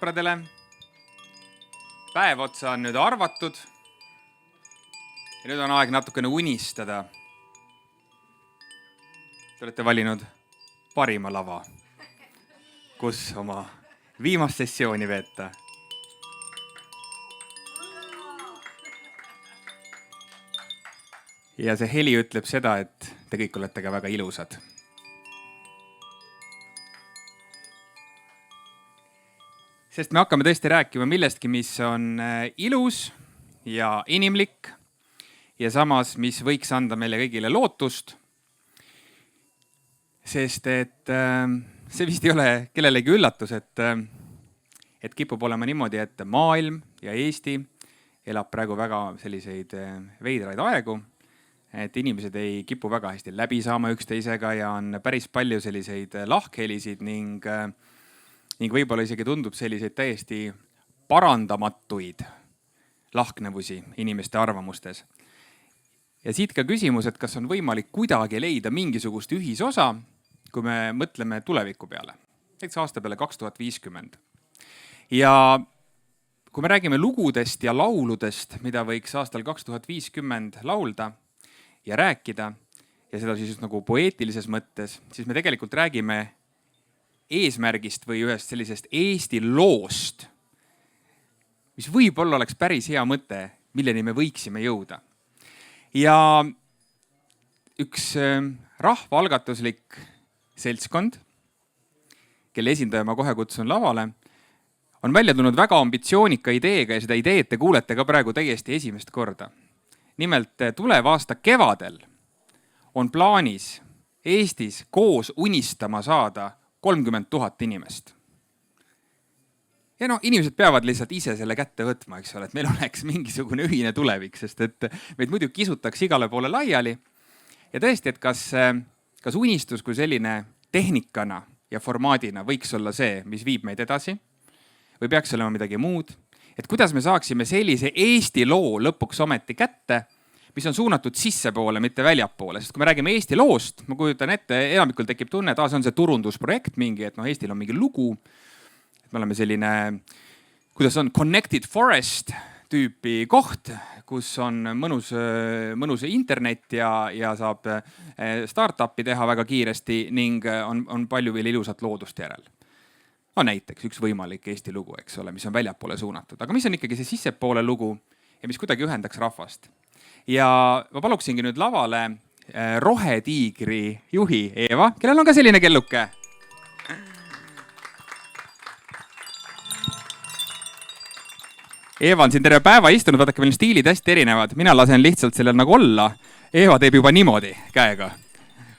sõpradele. Päev otsa on nüüd arvatud. Ja nüüd on aeg natukene unistada. Te olete valinud parima lava, kus oma viimast sessiooni veeta. Ja see heli ütleb seda, et te kõik olete ka väga ilusad. Sest me hakkame tõesti rääkima millestki, mis on ilus ja inimlik ja samas, mis võiks anda meile kõigile lootust. Sest et see vist ei ole kellelegi üllatus, et kipub olema niimoodi, et maailm ja Eesti elab praegu väga selliseid veidraid aegu. Et inimesed ei kipu väga hästi läbi saama üksteisega ja on päris palju selliseid lahkhelisid ning võib-olla isegi tundub selliseid täiesti parandamatuid lahknevusi inimeste arvamustes. Ja siit ka küsimus, et kas on võimalik kuidagi leida mingisugust ühisosa, kui me mõtleme tuleviku peale, näiteks aasta peale 2050. Ja kui me räägime lugudest ja lauludest, mida võiks aastal 2050 laulda ja rääkida, ja seda siis just nagu poeetilises mõttes, siis me tegelikult räägime eesmärgist või ühest sellisest Eesti loost, mis võib-olla oleks päris hea mõte, milleni me võiksime jõuda. Ja üks rahvaalgatuslik seltskond, kelle esindaja ma kohe kutsun lavale, on välja tulnud väga ambitsioonika ideega ja seda ideed te kuulete ka praegu täiesti esimest korda. Nimelt tuleva aasta kevadel on plaanis Eestis koos unistama saada 30 000 inimest. Ja inimesed peavad lihtsalt ise selle kätte võtma, eks ole, et meil oleks mingisugune ühine tulevik, sest et meid muidu kisutaks igale poole laiali. Ja tõesti, et kas unistus kui selline tehnikana ja formaadina võiks olla see, mis viib meid edasi või peaks olema midagi muud. Et kuidas me saaksime sellise Eesti loo lõpuks ometi kätte, mis on suunatud sissepoole, mitte väljapoole. Sest kui me räägime Eesti loost, ma kujutan ette, enamikul tekib tunne, et see on see turundusprojekt mingi, et Eestil on mingi lugu. Et me oleme selline, kuidas on Connected Forest tüüpi koht, kus on mõnus internet ja saab startupi teha väga kiiresti ning on palju veel ilusat loodust järel. No näiteks üks võimalik Eesti lugu, eks ole, mis on väljapoole suunatud. Aga mis on ikkagi see sissepoole lugu ja mis kuidagi ühendaks rahvast? Ja ma paluksingi nüüd lavale Rohetiigri juhi Eeva, kellel on ka selline kelluke. Eeva on siin terve päeva istunud, vaadake, meil stiilid hästi erinevad. Mina lasen lihtsalt sellel nagu olla. Eeva teeb juba niimoodi käega.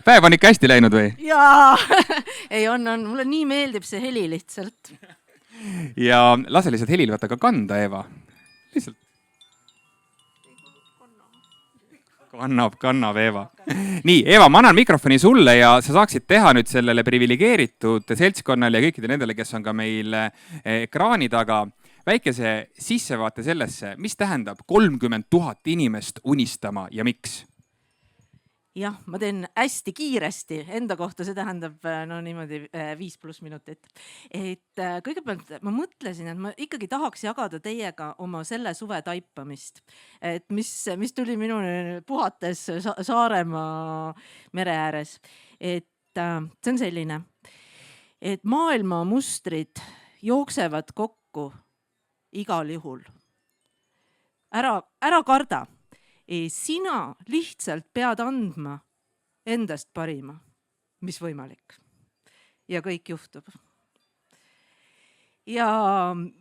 Päev on ikka hästi läinud või? Jaa, ei on. Mulle nii meeldib see heli lihtsalt. Ja lase lihtsalt helil vaata ka kanda, Eeva. Lihtsalt. Kannab Eeva. Nii, Eeva, ma annan mikrofoni sulle ja sa saaksid teha nüüd sellele privilegeeritud seltskonnale ja kõikide nendele, kes on ka meil ekraani taga, väikese sissevaate sellesse, mis tähendab 30 000 inimest unistama ja miks? Jah, ma teen hästi kiiresti. Enda kohta see tähendab niimoodi 5+ minutit. Et kõigepealt ma mõtlesin, et ma ikkagi tahaks jagada teiega oma selle suve taipamist. Et mis tuli minu puhates Saaremaa mere ääres. Et see on selline, et maailma mustrid jooksevad kokku igal juhul. Ära karda. Sina lihtsalt pead andma endast parima, mis võimalik. Ja kõik juhtub. Ja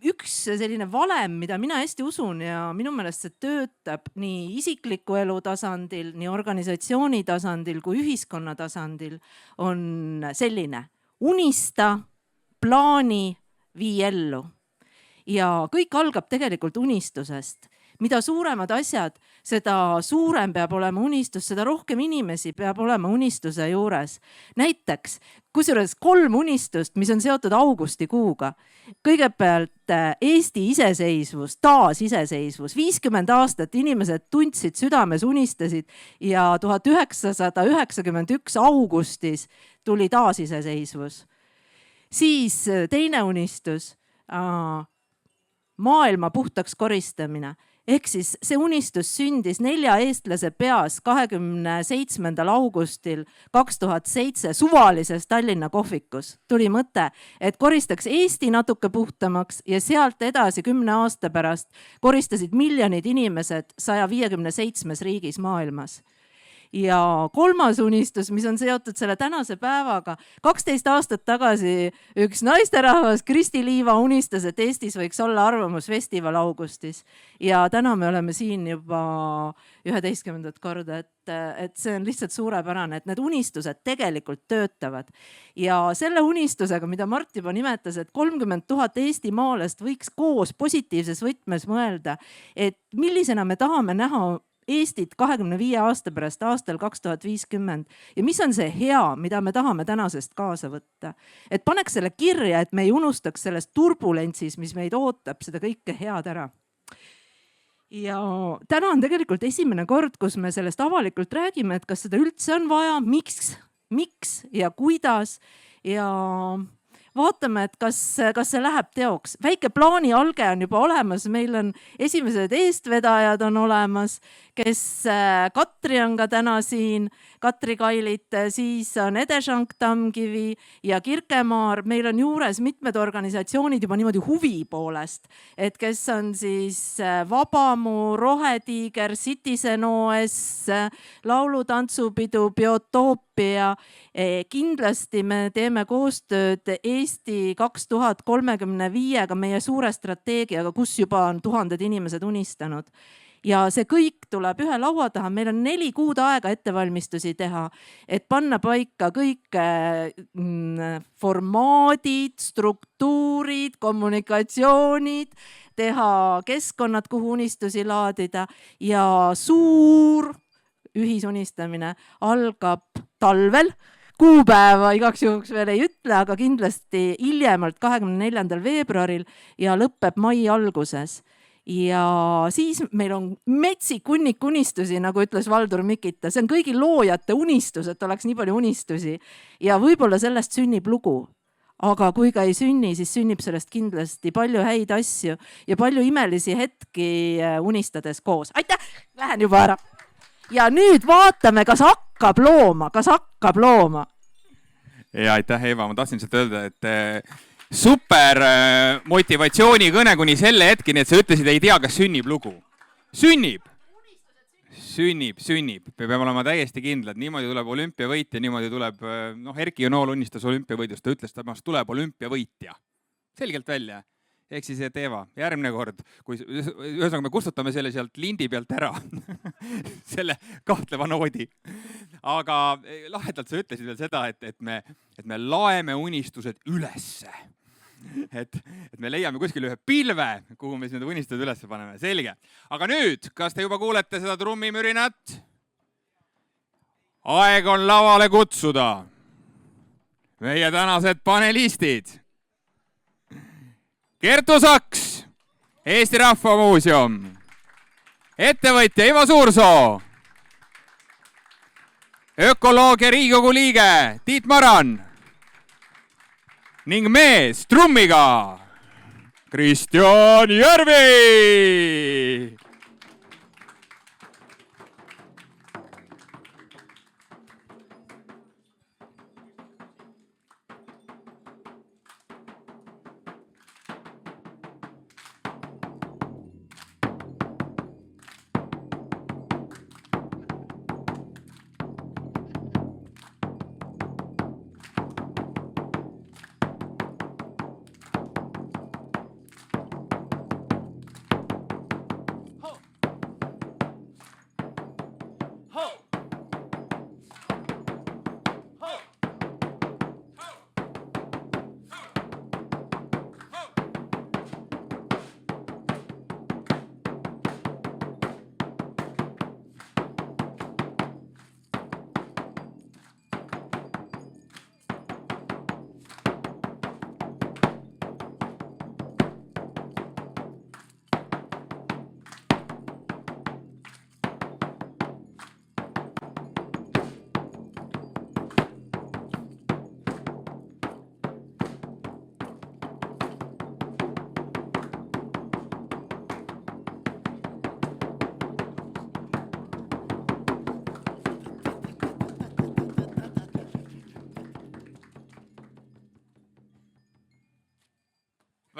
üks selline valem, mida mina hästi usun ja minu meelest see töötab nii isikliku elu tasandil, nii organisatsiooni tasandil kui ühiskonna tasandil, on selline: unista, plaani, vii ellu. Ja kõik algab tegelikult unistusest. Mida suuremad asjad, seda suurem peab olema unistus, seda rohkem inimesi peab olema unistuse juures. Näiteks, kusjuures 3 unistust, mis on seotud augustikuuga. Kõigepealt Eesti iseseisvus, taasiseseisvus. 50 aastat inimesed tundsid südames, unistasid ja 1991 augustis tuli taasiseseisvus. Siis teine unistus maailma puhtaks koristamine. Ehk siis see unistus sündis 4 eestlase peas 27. augustil 2007 suvalises Tallinna kohvikus. Tuli mõte, et koristaks Eesti natuke puhtamaks ja sealt edasi 10 aasta pärast koristasid miljonid inimesed 157 riigis maailmas. Ja 3. unistus, mis on seotud selle tänase päevaga. 12 aastat tagasi üks naisterahvas, Kristi Liiva, unistas, et Eestis võiks olla arvamusfestival augustis. Ja täna me oleme siin juba 11. korda, et see on lihtsalt suurepärane, et need unistused tegelikult töötavad. Ja selle unistusega, mida Mart juba nimetas, et 30 000 eestimaalast võiks koos positiivses võtmes mõelda, et millisena me tahame näha Eestit 25 aasta pärast aastal 2050 ja mis on see hea, mida me tahame tänasest kaasa võtta. Et paneks selle kirja, et me ei unustaks selles turbulentsis, mis meid ootab, seda kõike head ära. Ja täna on tegelikult esimene kord, kus me sellest avalikult räägime, et kas seda üldse on vaja, miks ja kuidas ja vaatame, et kas see läheb teoks. Väike plaani alge on juba olemas, meil on esimesed eestvedajad on olemas, kes Katri on ka täna siin, Katri Kailit, siis on Edešank Tamkivi ja Kirkemaar. Meil on juures mitmed organisatsioonid juba niimoodi huvi poolest, et kes on siis Vabamu, Rohetiiger, Citizen OS, laulutantsupidu, Biotoopia. Kindlasti me teeme koostööd Eesti 2035-ga, meie suure strateegiaga, kus juba on tuhanded inimesed unistanud. Ja see kõik tuleb ühe laua taha. Meil on 4 kuud aega ettevalmistusi teha, et panna paika kõik formaadid, struktuurid, kommunikatsioonid, teha keskkonnad, kuhu unistusi laadida ja suur ühisunistamine algab talvel. Kuupäeva igaks juhuks veel ei ütle, aga kindlasti hiljemalt 24. veebruaril ja lõpeb mai alguses. Ja siis meil on metsik hunnik unistusi, nagu ütles Valdur Mikita. See on kõigi loojate unistus, et oleks nii palju unistusi. Ja võib-olla sellest sünnib lugu. Aga kui ka ei sünni, siis sünnib sellest kindlasti palju häid asju ja palju imelisi hetki unistades koos. Aitäh! Lähen juba ära. Ja nüüd vaatame, kas hakkab looma. Ja aitäh, Eva. Ma tahtsin sealt öelda, et super motivatsioonikõne kuni selle hetkini, et sa ütlesid, ei tea, kas sünnib lugu. Sünnib. Me peame olema täiesti kindlad. Niimoodi tuleb olümpiavõit ja niimoodi tuleb, Erki Jonool unistas olümpiavõidust, ta ütles, et tuleb olümpiavõitja. Selgelt välja. Ehk siis, et Eva, järgmine kord, kui ühesõnaga me kustutame selle sealt lindi pealt ära, selle kahtleva noodi. Aga lahedalt sa ütlesid veel seda, et me laeme unistused ülesse. Et me leiame kuskil ühe pilve, kuhu me need unistused ülesse paneme. Selge. Aga nüüd, kas te juba kuulete seda trummimürinat? Aeg on lavale kutsuda meie tänased panelistid. Kertu Saks, Eesti Rahva Muuseum, ettevõtja Ivo Suursoo, ökoloogia Riigikogu liige Tiit Maran ning mees trummiga Kristjan Järvi.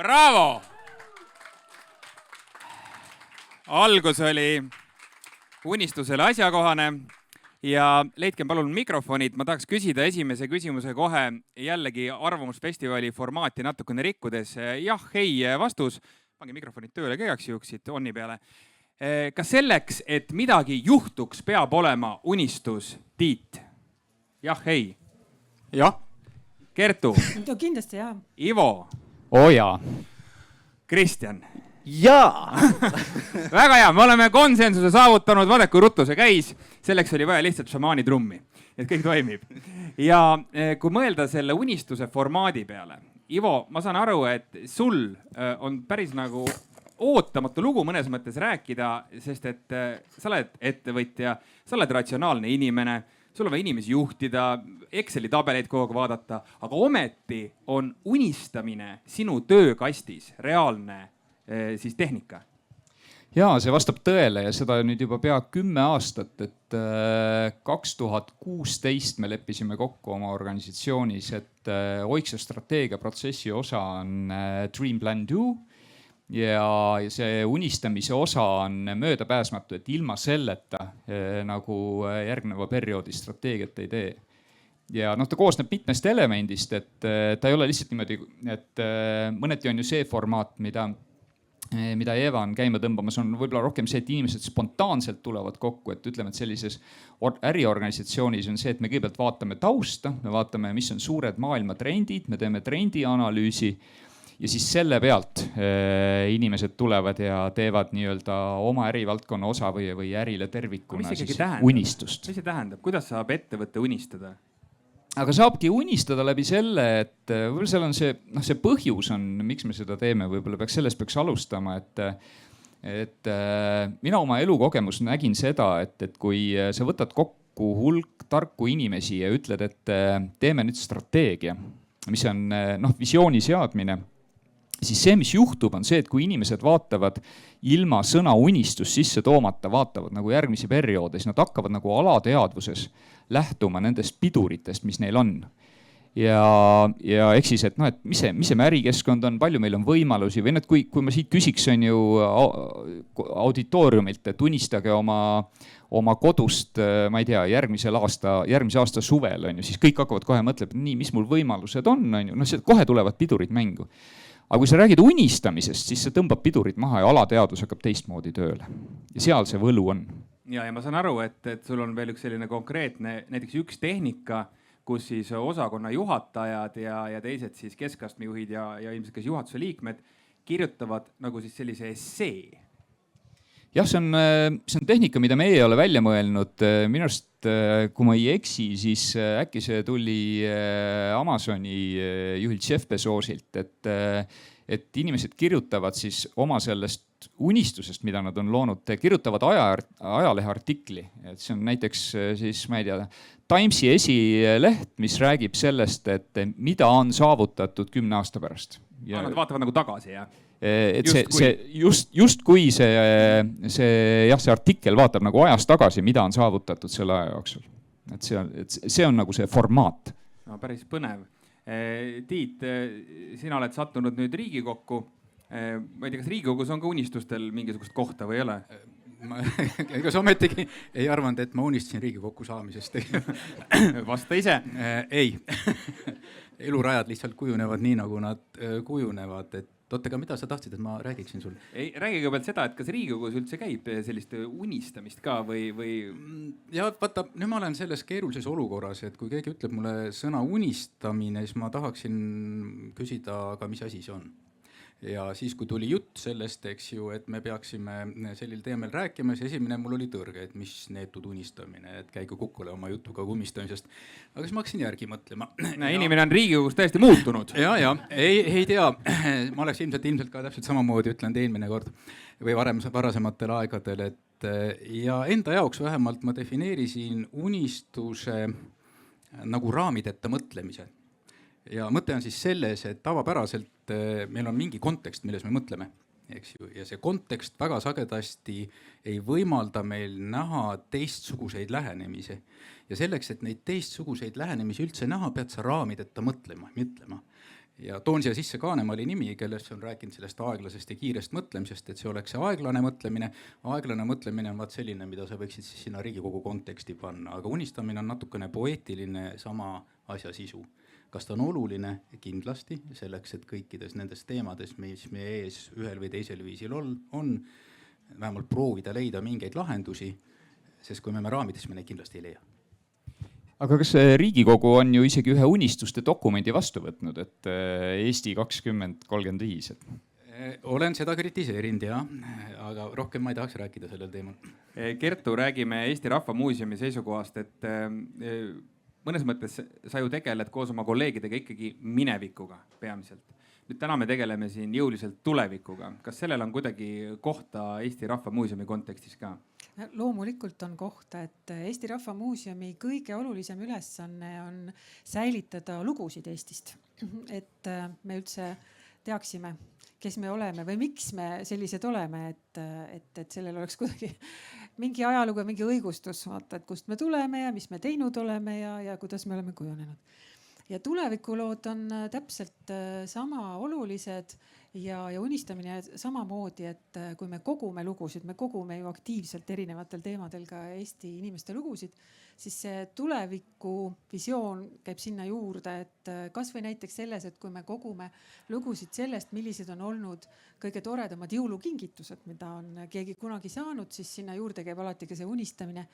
Bravo! Algus oli unistusele asjakohane ja leidke palun mikrofonid. Ma tahaks küsida esimese küsimuse kohe jällegi Arvamusfestivali formaati natukene rikkudes. Jah, ei vastus. Pange mikrofonid tööle käiaks juhuksid onni peale. Kas selleks, et midagi juhtuks, peab olema unistus, Tiit? Jah, ei? Jah. Kertu? Kindlasti jah. Ivo? Jaa. Kristjan? Jaa. Väga hea, me oleme konsensuse saavutanud, vaadake kui ruttu see käis. Selleks oli vaja lihtsalt šamaani trummi, et kõik toimib. Ja kui mõelda selle unistuse formaadi peale, Ivo, ma saan aru, et sul on päris nagu ootamatu lugu mõnes mõttes rääkida, sest et sa oled ettevõtja, sa oled ratsionaalne inimene, sul on vaja inimesi juhtida, Exceli tabeleid kogu aeg vaadata, aga ometi on unistamine sinu töökastis reaalne siis tehnika. Jaa, see vastab tõele ja seda nüüd juba pea 10 aastat, et 2016 me leppisime kokku oma organisatsioonis, et Oikse strateegiaprotsessi osa on Dream Plan Do ja see unistamise osa on möödapääsmatu, et ilma selleta nagu järgneva perioodi strateegiat ei tee. Ja ta koosneb mitmest elemendist, et ta ei ole lihtsalt niimoodi, et mõneti on ju see formaat, mida Eva on käima tõmbamas, on võib-olla rohkem see, et inimesed spontaanselt tulevad kokku, et ütleme, et sellises äriorganisatsioonis on see, et me kõigepealt vaatame tausta, me vaatame, mis on suured maailma trendid, me teeme trendianalüüsi ja siis selle pealt inimesed tulevad ja teevad nii-öelda oma ärivaldkonna osa või ärile tervikuna siis unistust. Mis see tähendab? Kuidas saab ettevõtte unistada? Aga saabki unistada läbi selle, et võib-olla seal on see põhjus on, miks me seda teeme, võib-olla sellest peaks alustama, et mina oma elukogemus nägin seda, et kui sa võtad kokku hulk tarku inimesi ja ütled, et teeme nüüd strateegia, mis on visiooni seadmine, siis see, mis juhtub, on see, et kui inimesed vaatavad ilma sõna unistus sisse toomata, vaatavad nagu järgmisi perioode, siis nad hakkavad nagu alateadvuses lähtuma nendest piduritest, mis neil on. Ja eks siis, et mis see ärikeskkond on, palju meil on võimalusi või kui ma siit küsiks on ju auditooriumilt, et unistage oma kodust, ma ei tea, järgmise aasta suvel on ju, siis kõik hakkavad kohe mõtlema, nii, mis mul võimalused on ju, kohe tulevad pidurid mängu. Aga kui sa räägid unistamisest, siis see tõmbab pidurid maha ja alateadvus hakkab teistmoodi tööle. Ja seal see võlu on. Ja ma saan aru, et sul on veel üks selline konkreetne, näiteks üks tehnika, kus siis osakonna juhatajad ja teised siis keskastmejuhid ja ilmselt kes juhatuse liikmed kirjutavad nagu siis sellise essee. Jah, see on tehnika, mida me ei ole välja mõelnud. Minu arust, kui ma ei eksi, siis äkki see tuli Amazoni juhilt Jeff Bezosilt, et inimesed kirjutavad siis oma sellest unistusest, mida nad on loonud, kirjutavad ajalehe artikli. Et see on näiteks siis, ma ei tea, Timesi esileht, mis räägib sellest, et mida on saavutatud 10 aasta pärast. Ja nad vaatavad nagu tagasi, jah? Et just kui see artikkel vaatab nagu ajas tagasi, mida on saavutatud selle aja jooksul. Et see on nagu see formaat. No, päris põnev. Tiit, sina oled sattunud nüüd Riigikokku. Ma ei tea, kas Riigikogus on ka unistustel mingisugust kohta või ei ole? Kas ometigi ei arvanud, et ma unistasin Riigikokku saamisest? Vasta ise. Ei. Elurajad lihtsalt kujunevad nii, nagu nad kujunevad. Aga mida sa tahtsid, et ma räägiksin sul? Räägi kõigepealt seda, et kas Riigikogus üldse käib sellist unistamist ka või? Ja vaata, nüüd ma olen selles keerulises olukorras, et kui keegi ütleb mulle sõna unistamine, siis ma tahaksin küsida, aga mis asi see on. Ja siis, kui tuli jutt sellest, eks ju, et me peaksime sellil teemal rääkima, siis esimene mul oli tõrge, et mis neetud unistamine, et käigu kukkule oma jutuga umistamisest. Aga siis ma hakkasin järgi mõtlema. Inimene on Riigikogus täiesti muutunud. Ja, ei tea. Ma oleks ilmselt ka täpselt samamoodi ütlen eelmine kord või varasematel aegadel, et ja enda jaoks vähemalt ma defineerisin unistuse nagu raamideta mõtlemise. Ja mõte on siis selles, et tavapäraselt meil on mingi kontekst, milles me mõtleme. Eks ju? Ja see kontekst väga sagedasti ei võimalda meil näha teistsuguseid lähenemisi. Ja selleks, et neid teistsuguseid lähenemisi üldse näha, pead sa raamideta mõtlema. ja toon siia sisse Kanemali nimi, kellest on rääkinud sellest aeglasest ja kiirest mõtlemisest, et see oleks see aeglane mõtlemine. Aeglane mõtlemine on vaat selline, mida sa võiksid siis sinna Riigikogu konteksti panna, aga unistamine on natukene poeetiline, sama asja sisu. Kas ta on oluline? Kindlasti, selleks, et kõikides nendes teemades, mis meie ees ühel või teisel viisil on, vähemalt proovida leida mingeid lahendusi, sest kui me raamides, me neid kindlasti ei leia. Aga kas Riigikogu on ju isegi ühe unistuste dokumendi vastu võtnud, et Eesti 2035? Olen seda kritiseerinud, jah, aga rohkem ma ei tahaks rääkida sellel teemal. Kertu, räägime Eesti Rahva Muuseumi seisukohast, et mõnes mõttes sa ju tegeled koos oma kolleegidega ikkagi minevikuga peamiselt. Nüüd täna me tegeleme siin jõuliselt tulevikuga. Kas sellel on kuidagi kohta Eesti Rahva Muuseumi kontekstis ka? Loomulikult on kohta, et Eesti Rahva Muuseumi kõige olulisem ülesanne on säilitada lugusid Eestist. Et me üldse teaksime, kes me oleme või miks me sellised oleme, et sellel oleks kuidagi mingi ajalugu ja mingi õigustus, vaata, et kust me tuleme ja mis me teinud oleme ja kuidas me oleme kujunenud. Ja tulevikulood on täpselt sama olulised ja unistamine samamoodi, et kui me kogume lugusid, me kogume ju aktiivselt erinevatel teemadel ka Eesti inimeste lugusid, siis see tuleviku visioon käib sinna juurde, et kas või näiteks selles, et kui me kogume lugusid sellest, millised on olnud kõige toredamad jõulukingitused, mida on keegi kunagi saanud, siis sinna juurde käib alati ka see unistamine,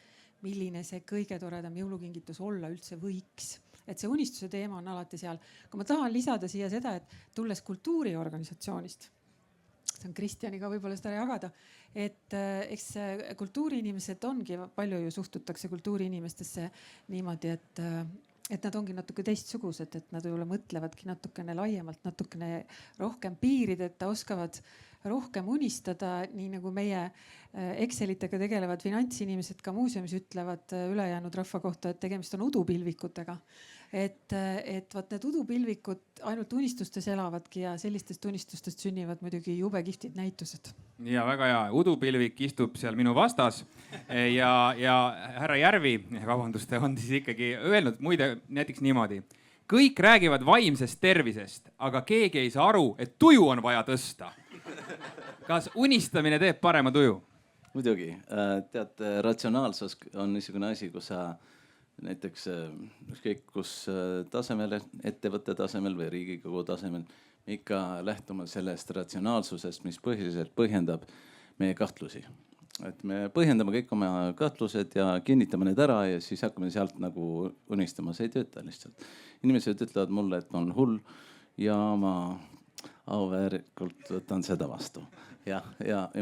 milline see kõige toredam jõulukingitus olla üldse võiks. Et see unistuse teema on alati seal. Kui ma tahan lisada siia seda, et tulles kultuuriorganisatsioonist, see on Kristjaniga võib-olla seda jagada, et eks kultuuriinimesed ongi, palju ju suhtutakse kultuuriinimestesse niimoodi, et nad ongi natuke teistsugused, et nad võib-olla mõtlevadki natukene laiemalt, natukene rohkem piirideta, oskavad rohkem unistada, nii nagu meie Excelitega tegelevad finantsinimesed ka muuseumis ütlevad ülejäänud rahva kohta, et tegemist on udupilvikutega. Et vaat need udupilvikud ainult unistustes elavadki ja sellistest unistustest sünnivad muidugi jube kihvtid näitused. Ja väga hea. Udupilvik istub seal minu vastas ja härra Järvi, vabandust, on siis ikkagi öelnud muide näiteks niimoodi. Kõik räägivad vaimsest tervisest, aga keegi ei saa aru, et tuju on vaja tõsta. Kas unistamine teeb parema tuju? Muidugi. Tead, ratsionaalsus on niisugune asi, kus sa näiteks ükskõik kus tasemel, ettevõtte tasemel või Riigikogu tasemel, me ikka lähtume sellest ratsionaalsusest, mis põhiliselt põhjendab meie kahtlusi. Et me põhjendame kõik oma kahtlused ja kinnitame need ära ja siis hakkame sealt nagu unistama. See ei tööta lihtsalt. Inimesed ütlevad mulle, et on hull ja ma auväärkult võtan seda vastu. Ja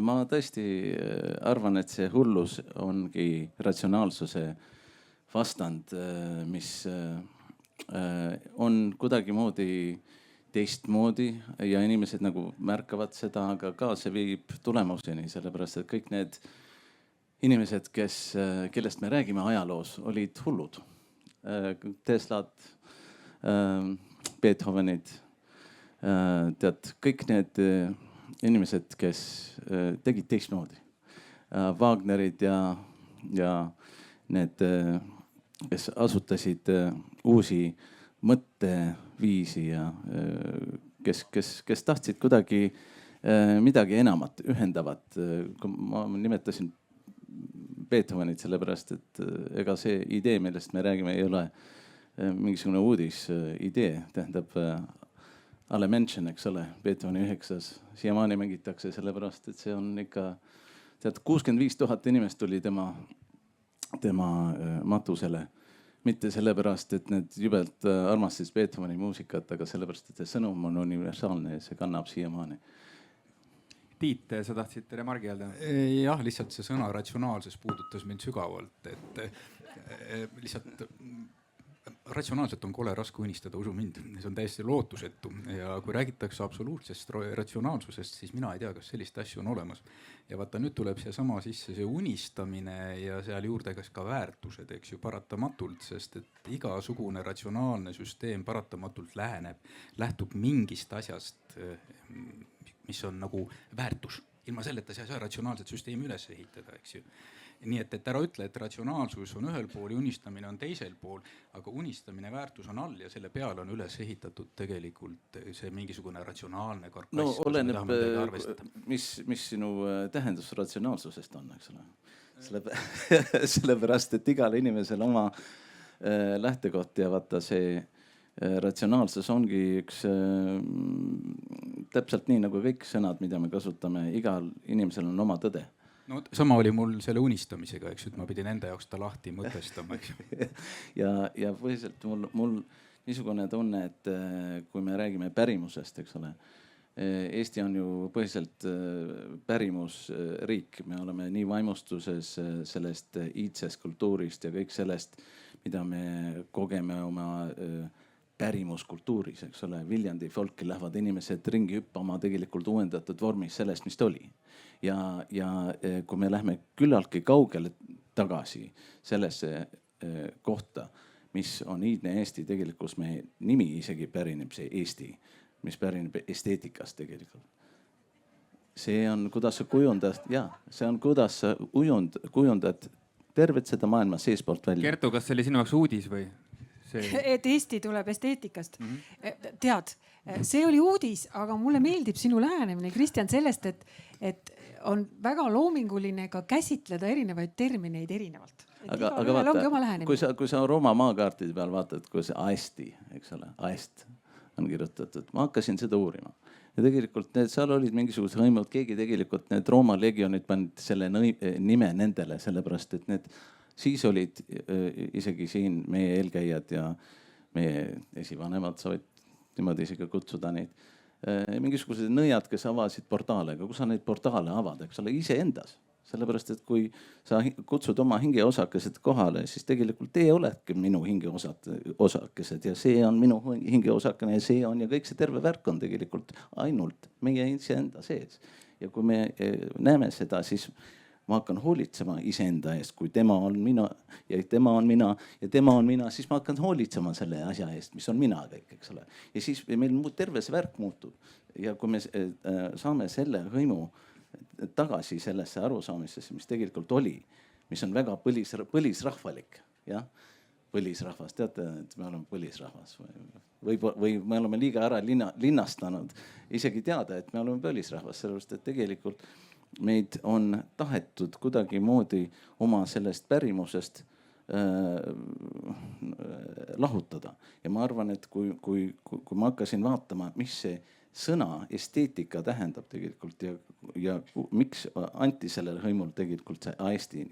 ma tõesti arvan, et see hullus ongi ratsionaalsuse vastand, mis on kuidagimoodi teistmoodi ja inimesed nagu märkavad seda, aga ka see viib tulemuseni, sellepärast et kõik need inimesed, kellest me räägime ajaloos, olid hullud. Teslad, Beethovenid, tead, kõik need inimesed, kes tegid teistmoodi. Wagnerid ja need, kes asutasid uusi mõtteviisi ja kes tahtsid kuidagi midagi enamat, ühendavat. Ma nimetasin Beethovenit sellepärast, et ega see idee, millest me räägime, ei ole mingisugune uudis idee. Tähendab alle mention, eks ole, Beethoveni 9. Siiamaani mängitakse sellepärast, et see on ikka, tead, 65 000 inimest tuli tema matusele. Mitte sellepärast, et need jubelt armastas Beethoveni muusikat, aga sellepärast, et see sõnum on universaalne ja see kannab siiamaani. Tiit, sa tahtsid remargi öelda? Jah, lihtsalt see sõna ratsionaalsus puudutas mind sügavalt, et lihtsalt ratsionaalselt on kole raske unistada, usu mind. See on täiesti lootusetu ja kui räägitakse absoluutsest ratsionaalsusest, siis mina ei tea, kas sellist asju on olemas. Ja vaata, nüüd tuleb see sama sisse see unistamine ja seal juurde kas ka väärtused, eks ju, paratamatult, sest et igasugune ratsionaalne süsteem paratamatult lähtub mingist asjast, mis on nagu väärtus. Ilma selleta sa ei saa ratsionaalset süsteemi üles ehitada, eks ju. nii et ära ütle, et ratsionaalsus on ühel pool ja unistamine on teisel pool, aga unistamine väärtus on all ja selle peale on üles ehitatud tegelikult see mingisugune ratsionaalne karkass. No oleneb, mis sinu tähendus ratsionaalsusest on, eks ole. Sellepärast, et igal inimesel oma lähtekoht ja vaata see ratsionaalsus ongi üks täpselt nii nagu kõik sõnad, mida me kasutame, igal inimesel on oma tõde. No sama oli mul selle unistamisega, eks, et ma pidin enda jaoks ta lahti mõtestama, eks. ja põhiliselt mul niisugune tunne, et kui me räägime pärimusest, eks ole, Eesti on ju põhiliselt pärimusriik, me oleme nii vaimustuses sellest iidsest kultuurist ja kõik sellest, mida me kogeme oma pärimuskultuuris, eks ole. Viljandi folki lähevad inimesed ringi hüppama tegelikult uuendatud vormis sellest, mis ta oli. Ja kui me lähme küllaltki kaugele tagasi sellesse kohta, mis on iidne Eesti, tegelikult meie nimi isegi pärineb see Eesti, mis pärineb esteetikast tegelikult. See on, kuidas sa kujundad, see on, kuidas sa kujundad tervet seda maailma seespoolt välja. Kertu, kas see oli sinu jaoks uudis või? Et Eesti tuleb esteetikast. Tead, see oli uudis, aga mulle meeldib sinu lähenemine, Kristjan, sellest, et on väga loominguline ka käsitleda erinevaid termineid erinevalt. Aga vaata, kui sa Rooma maakaartide peal vaatad, kui see Aesti, eks ole, Aest on kirjutatud, ma hakkasin seda uurima. Ja tegelikult seal olid mingisugused hõimud, keegi tegelikult need Rooma legionid panid selle nime nendele, sellepärast et need siis olid isegi siin meie eelkäijad ja meie esivanemad, sa võid niimoodi isegi kutsuda neid, mingisugused nõiad, kes avasid portaale, aga kus sa neid portaale avad, eks ole, iseendas. Sellepärast, et kui sa kutsud oma hingeosakesed kohale, siis tegelikult te oledki minu hingeosakesed ja see on minu hingeosakene ja see on ja kõik see terve värk on tegelikult ainult meie iseenda sees. Ja kui me näeme seda, siis ma hakkan hoolitsema iseenda eest, kui tema on mina ja tema on mina ja tema on mina, siis ma hakkan hoolitsema selle asja eest, mis on mina kõik, eks ole. Ja siis meil terve see värk muutub. Ja kui me saame selle hõimu tagasi sellesse arusaamisesse, mis tegelikult oli, mis on väga põlisrahvalik, jah. Põlisrahvas, teate, et me oleme põlisrahvas või me oleme liiga ära linnastanud isegi teada, et me oleme põlisrahvas, sellepärast, et tegelikult meid on tahetud kuidagi moodi oma sellest pärimusest lahutada. Ja ma arvan, et kui ma hakkasin vaatama, mis see sõna esteetika tähendab tegelikult ja miks anti sellele hõimul tegelikult see Aesti,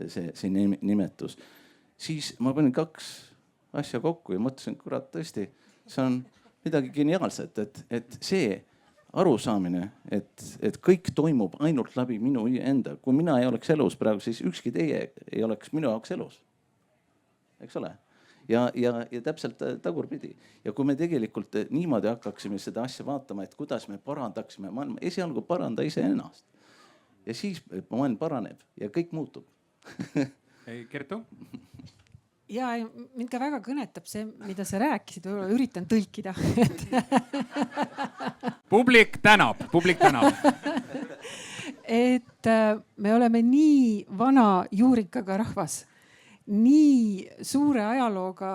see nimetus, siis ma panin kaks asja kokku ja mõtlesin, kurat, tõesti, see on midagi geniaalset, et see arusaamine, et kõik toimub ainult läbi minu enda. Kui mina ei oleks elus praegu, siis ükski teie ei oleks minu jaoks elus. Eks ole? Ja täpselt tagurpidi. Ja kui me tegelikult niimoodi hakkaksime seda asja vaatama, et kuidas me parandaksime maailma, esialgu paranda ise ennast. Ja siis maailm paraneb ja kõik muutub. Kertu? Ja mind ka väga kõnetab see, mida sa rääkisid, üritan tõlkida. Publik tänab. Et me oleme nii vana juurikaga rahvas, nii suure ajalooga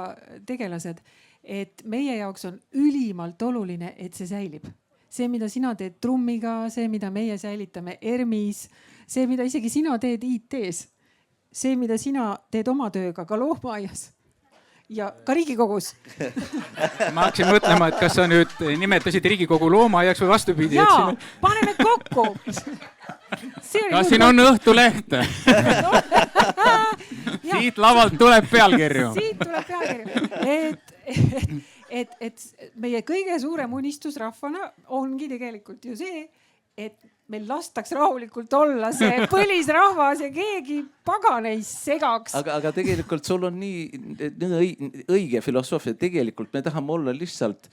tegelased, et meie jaoks on ülimalt oluline, et see säilib. See, mida sina teed trummiga, see, mida meie säilitame ERMis, see, mida isegi sina teed IT-s. See, mida sina teed oma tööga ka loomaaias ja ka Riigikogus. Ma hakkasin mõtlema, et kas sa nüüd nimetasid Riigikogu loomaaiaks või vastupidi. Jaa, paneme kokku. Kas siin on Õhtuleht? Siit lavalt tuleb pealkirju. Siit tuleb pealkirju. Et meie kõige suurem unistus rahvana ongi tegelikult ju see, et meil lastaks rahulikult olla see põlisrahvas ja keegi pagan ei segaks. Aga tegelikult sul on nii õige filosoofia. Tegelikult me tahame olla lihtsalt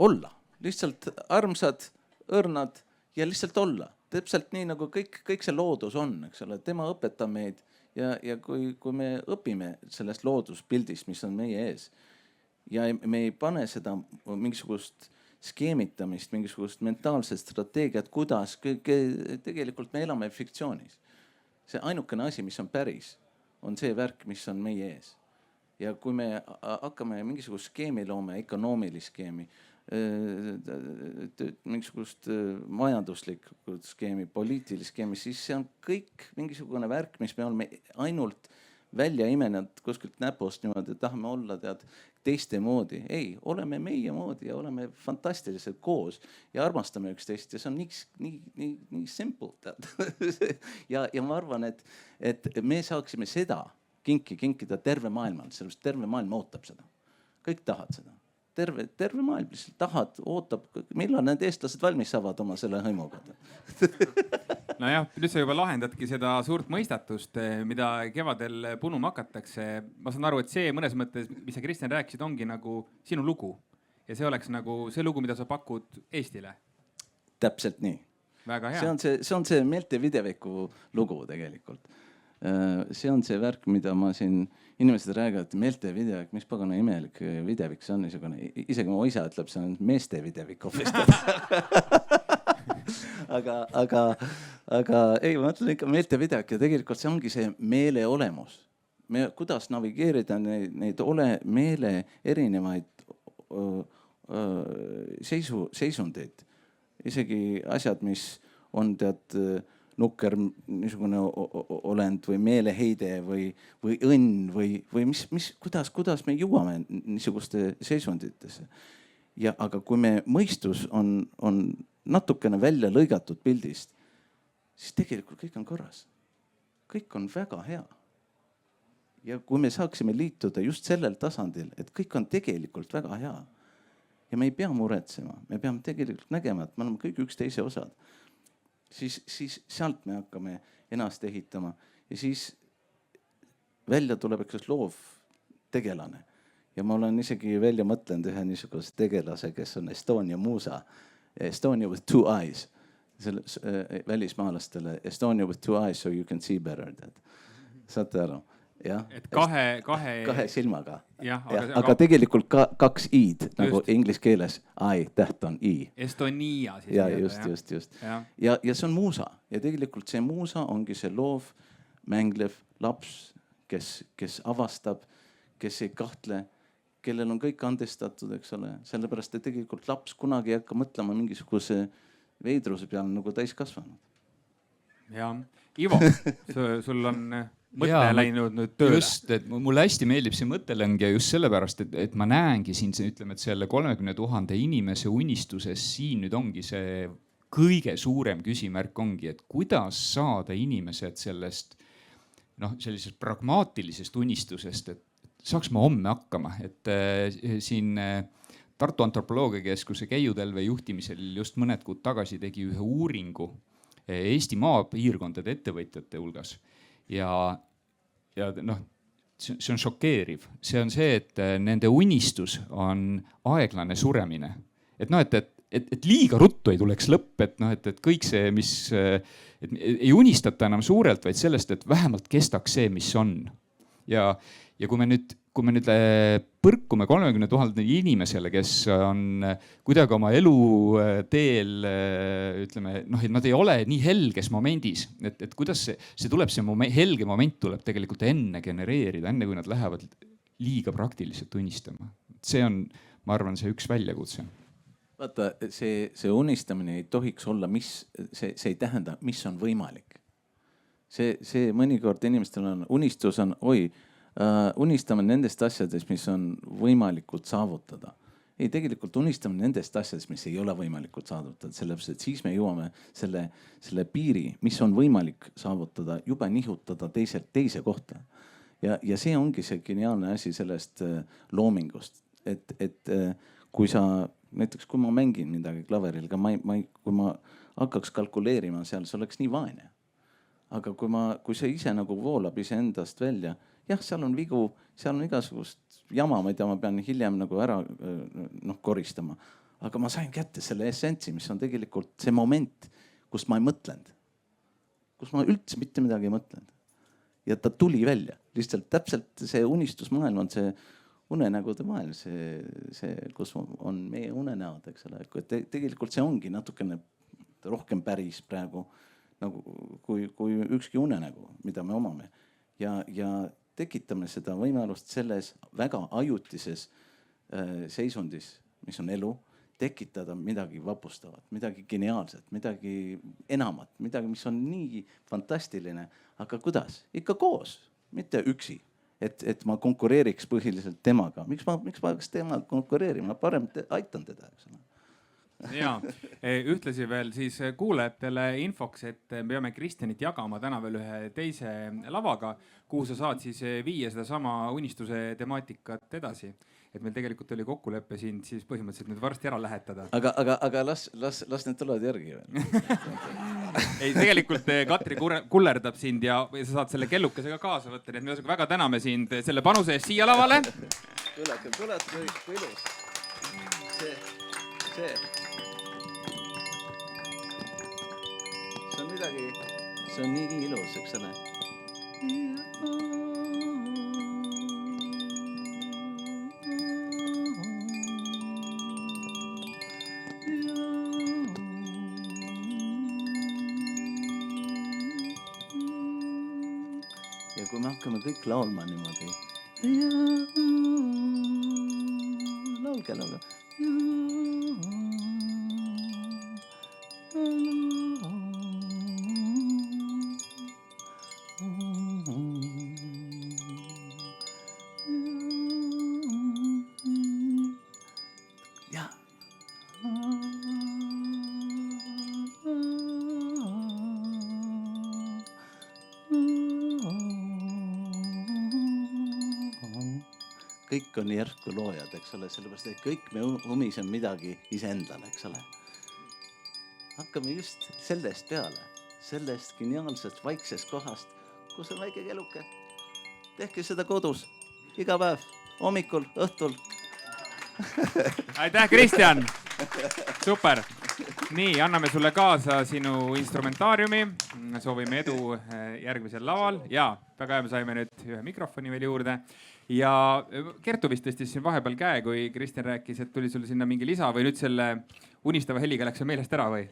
olla. Lihtsalt armsad, õrnad ja lihtsalt olla. Täpselt nii nagu kõik see loodus on, eks ole. Tema õpetab meid ja kui me õpime sellest looduspildist, mis on meie ees ja me ei pane seda mingisugust skeemitamist, mingisugust mentaalset strateegiat, kuidas tegelikult me elame fiktsioonis. see ainukene asi, mis on päris, on see värk, mis on meie ees. Ja kui me hakkame mingisugust skeemi loome, ökonoomilist skeemi, mingisugust majanduslikku skeemi, poliitilist skeemi, siis see on kõik mingisugune värk, mis me oleme ainult välja imenud kuskilt näpust niimoodi, et tahame olla teiste moodi. Ei, oleme meie moodi ja oleme fantastiliselt koos ja armastame üksteist ja see on nii simple. ja ma arvan, et me saaksime seda kinkida terve maailmal, sellepärast terve maailm ootab seda. Kõik tahavad seda. Terve maailm lihtsalt ootab, millal need eestlased valmis saavad oma selle hõimuga. Nojah, nüüd sa juba lahendadki seda suurt mõistatust, mida kevadel punuma hakatakse. Ma saan aru, et see mõnes mõttes, mis sa Kristjan rääkisid, ongi nagu sinu lugu. Ja see oleks nagu see lugu, mida sa pakud Eestile. Täpselt nii. Väga hea. See on see Meelte Videviku lugu tegelikult. See on see värk, mida ma siin inimesed räägivad, Meelte Videvik, mis pagana imelik Videvik see on niisugune. Isegi mu isa ütleb, see on meeste Videvik hoopis. aga ei, ma ütlen ikka Meelte Videvik ja tegelikult see ongi see meele olemus. Kuidas navigeerida neid meele erinevaid seisundeid. Isegi asjad, mis on nukker niisugune olend või meeleheide või õnn või kuidas me jõuame niisuguste seisunditesse. Aga kui me mõistus on natukene välja lõigatud pildist, siis tegelikult kõik on korras. Kõik on väga hea. Ja kui me saaksime liituda just sellel tasandil, et kõik on tegelikult väga hea ja me ei pea muretsema, me peame tegelikult nägema, et me oleme kõik üksteise osad. Siis sealt me hakkame ennast ehitama ja siis välja tuleb üks loov tegelane. Ja ma olen isegi välja mõtlenud ühe niisuguse tegelase, kes on Estonia muusa. Estonia with two eyes. Välismaalastele Estonia with two eyes so you can see better. Saate aru? Ja, et kahe silmaga. Ja, aga tegelikult kaks i-d, nagu inglise keeles I täht on i. Estonia siis. Ja just. Ja see on muusa. Ja tegelikult see muusa ongi see loov, mänglev laps, kes avastab, kes ei kahtle, kellel on kõik andestatud, eks ole. Sellepärast, et tegelikult laps kunagi ei hakka mõtlema mingisuguse veidruse peale nagu täiskasvanud. Ja, Ivo, sul on mõte läinud nüüd tööle. Just, et mulle hästi meeldib see mõttelõng ja just sellepärast, et ma näengi siin, ütleme, et selle 30 000 inimese unistuses siin nüüd ongi see kõige suurem küsimärk ongi, et kuidas saada inimesed sellest sellisest pragmaatilisest unistusest, et saaks ma homme hakkama, et siin Tartu Antropoloogiakeskuse Keiutelve juhtimisel just mõned kuud tagasi tegi ühe uuringu Eesti maapiirkondade ettevõtjate hulgas. Ja see on šokeeriv. See on see, et nende unistus on aeglane suremine. Et liiga ruttu ei tuleks lõpp, et kõik see, mis ei unistata enam suurelt, vaid sellest, et vähemalt kestaks see, mis on. Ja kui me nüüd põrkume 30 000 inimesele, kes on kuidagi oma elu teel, ütleme, et nad ei ole nii helges momendis, et kuidas see tuleb, see helge moment tuleb tegelikult enne genereerida, enne kui nad lähevad liiga praktiliselt unistama. See on, ma arvan, see üks väljakutse. Vaata, see unistamine ei tohiks olla, see ei tähenda, mis on võimalik. See mõnikord inimestel on, unistus on, unistame nendest asjadest, mis on võimalikult saavutada. Ei, tegelikult unistame nendest asjadest, mis ei ole võimalikult saavutada, sellepärast, et siis me jõuame selle piiri, mis on võimalik saavutada, juba nihutada teise kohta. Ja see ongi see geniaalne asi sellest loomingust, et kui sa, näiteks kui ma mängin midagi klaveril, kui ma hakkaks kalkuleerima seal, see oleks nii vaene. Aga kui see ise nagu voolab ise endast välja, jah, seal on vigu, seal on igasugust jama, mida ma pean hiljem nagu ära koristama. Aga ma sain kätte selle essentsi, mis on tegelikult see moment, kus ma ei mõtlenud. Kus ma üldse mitte midagi ei mõtlenud. Ja ta tuli välja. Lihtsalt täpselt see unistusmaailm on see unenägude maailm, see, kus on meie unenäod, eks ole. Tegelikult see ongi natukene rohkem päris praegu. nagu kui ükski unenägu, mida me omame. Ja tekitame seda võimalust selles väga ajutises seisundis, mis on elu, tekitada midagi vapustavat, midagi geniaalset, midagi enamat, midagi, mis on nii fantastiline. Aga kuidas? Ikka koos, mitte üksi. Et ma konkureeriks põhiliselt temaga. Miks ma peaks temaga konkureerima? Ma parem aitan teda. Ja, ühtlasi veel siis kuulajatele infoks, et me peame Kristjanit jagama täna veel ühe teise lavaga, kuhu sa saad siis viia seda sama unistuse temaatikat edasi. Et meil tegelikult oli kokkuleppe sind siis põhimõtteliselt nüüd varsti ära lähetada. Aga las need tulevad järgi veel. Ei, tegelikult Katri kullerdab sind ja sa saad selle kellukesega kaasa võtta. Nii et me väga täname sind selle panuse eest siia lavale. Tuled, kui ilus. See on midagi, see on nii ilus, eks ole. Ja kui me hakkame kõik laulma niimoodi. Laulge. Kõik on järsku loojad, eks ole, sellepärast, et kõik me umisem midagi iseendale, eks ole. Hakkame just sellest peale, sellest geniaalsest vaiksest kohast, kus on väike keluke. Tehke seda kodus, iga päev, hommikul, õhtul. Aitäh, Kristjan! Super! Nii, anname sulle kaasa sinu instrumentaariumi. Soovime edu järgmisel laval. Ja, väga hea, me saime nüüd ühe mikrofoni veel juurde. Ja Kertu vist tõstis siin vahepeal käe, kui Kristjan rääkis, et tuli sulle sinna mingi lisa või nüüd selle unistava heliga läks meelest ära või?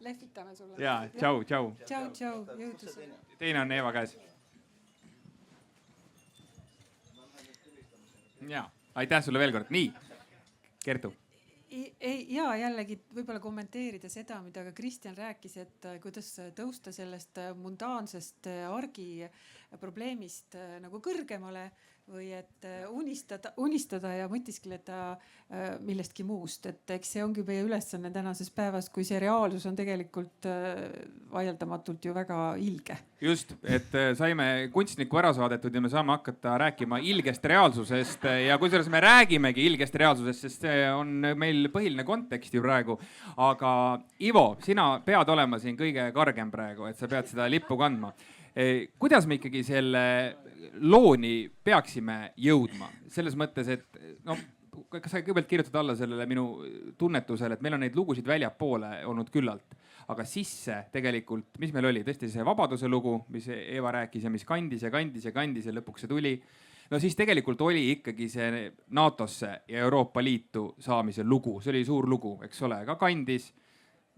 Lehvitame sulle. Ja, tšau. Tšau, jõudus. Teine on Eeva käes. Ja, aitäh sulle veel kord. Nii, Kertu. Ja jällegi võib-olla kommenteerida seda, mida ka Kristjan rääkis, et kuidas tõusta sellest mundaansest argi probleemist nagu kõrgemale või et unistada ja mõtiskleda millestki muust. Et eks see ongi meie ülesanne tänases päevas, kui see reaalsus on tegelikult vaieldamatult ju väga ilge. Just, et saime kunstniku ära saadetud ja me saame hakata rääkima ilgest reaalsusest ja kusjuures me räägimegi ilgest reaalsusest, sest see on meil põhiline kontekst ju praegu. Aga Ivo, sina pead olema siin kõige kargem praegu, et sa pead seda lippu kandma. Kuidas me ikkagi selle looni peaksime jõudma? Selles mõttes, et kas sa kõigepealt kirjutad alla sellele minu tunnetusele, et meil on neid lugusid väljapoole olnud küllalt. Aga sisse tegelikult, mis meil oli? Tõesti see vabaduse lugu, mis Eeva rääkis ja mis kandis ja lõpuks see tuli. No siis tegelikult oli ikkagi see NATO-sse ja Euroopa Liitu saamise lugu. See oli suur lugu, eks ole, ka kandis.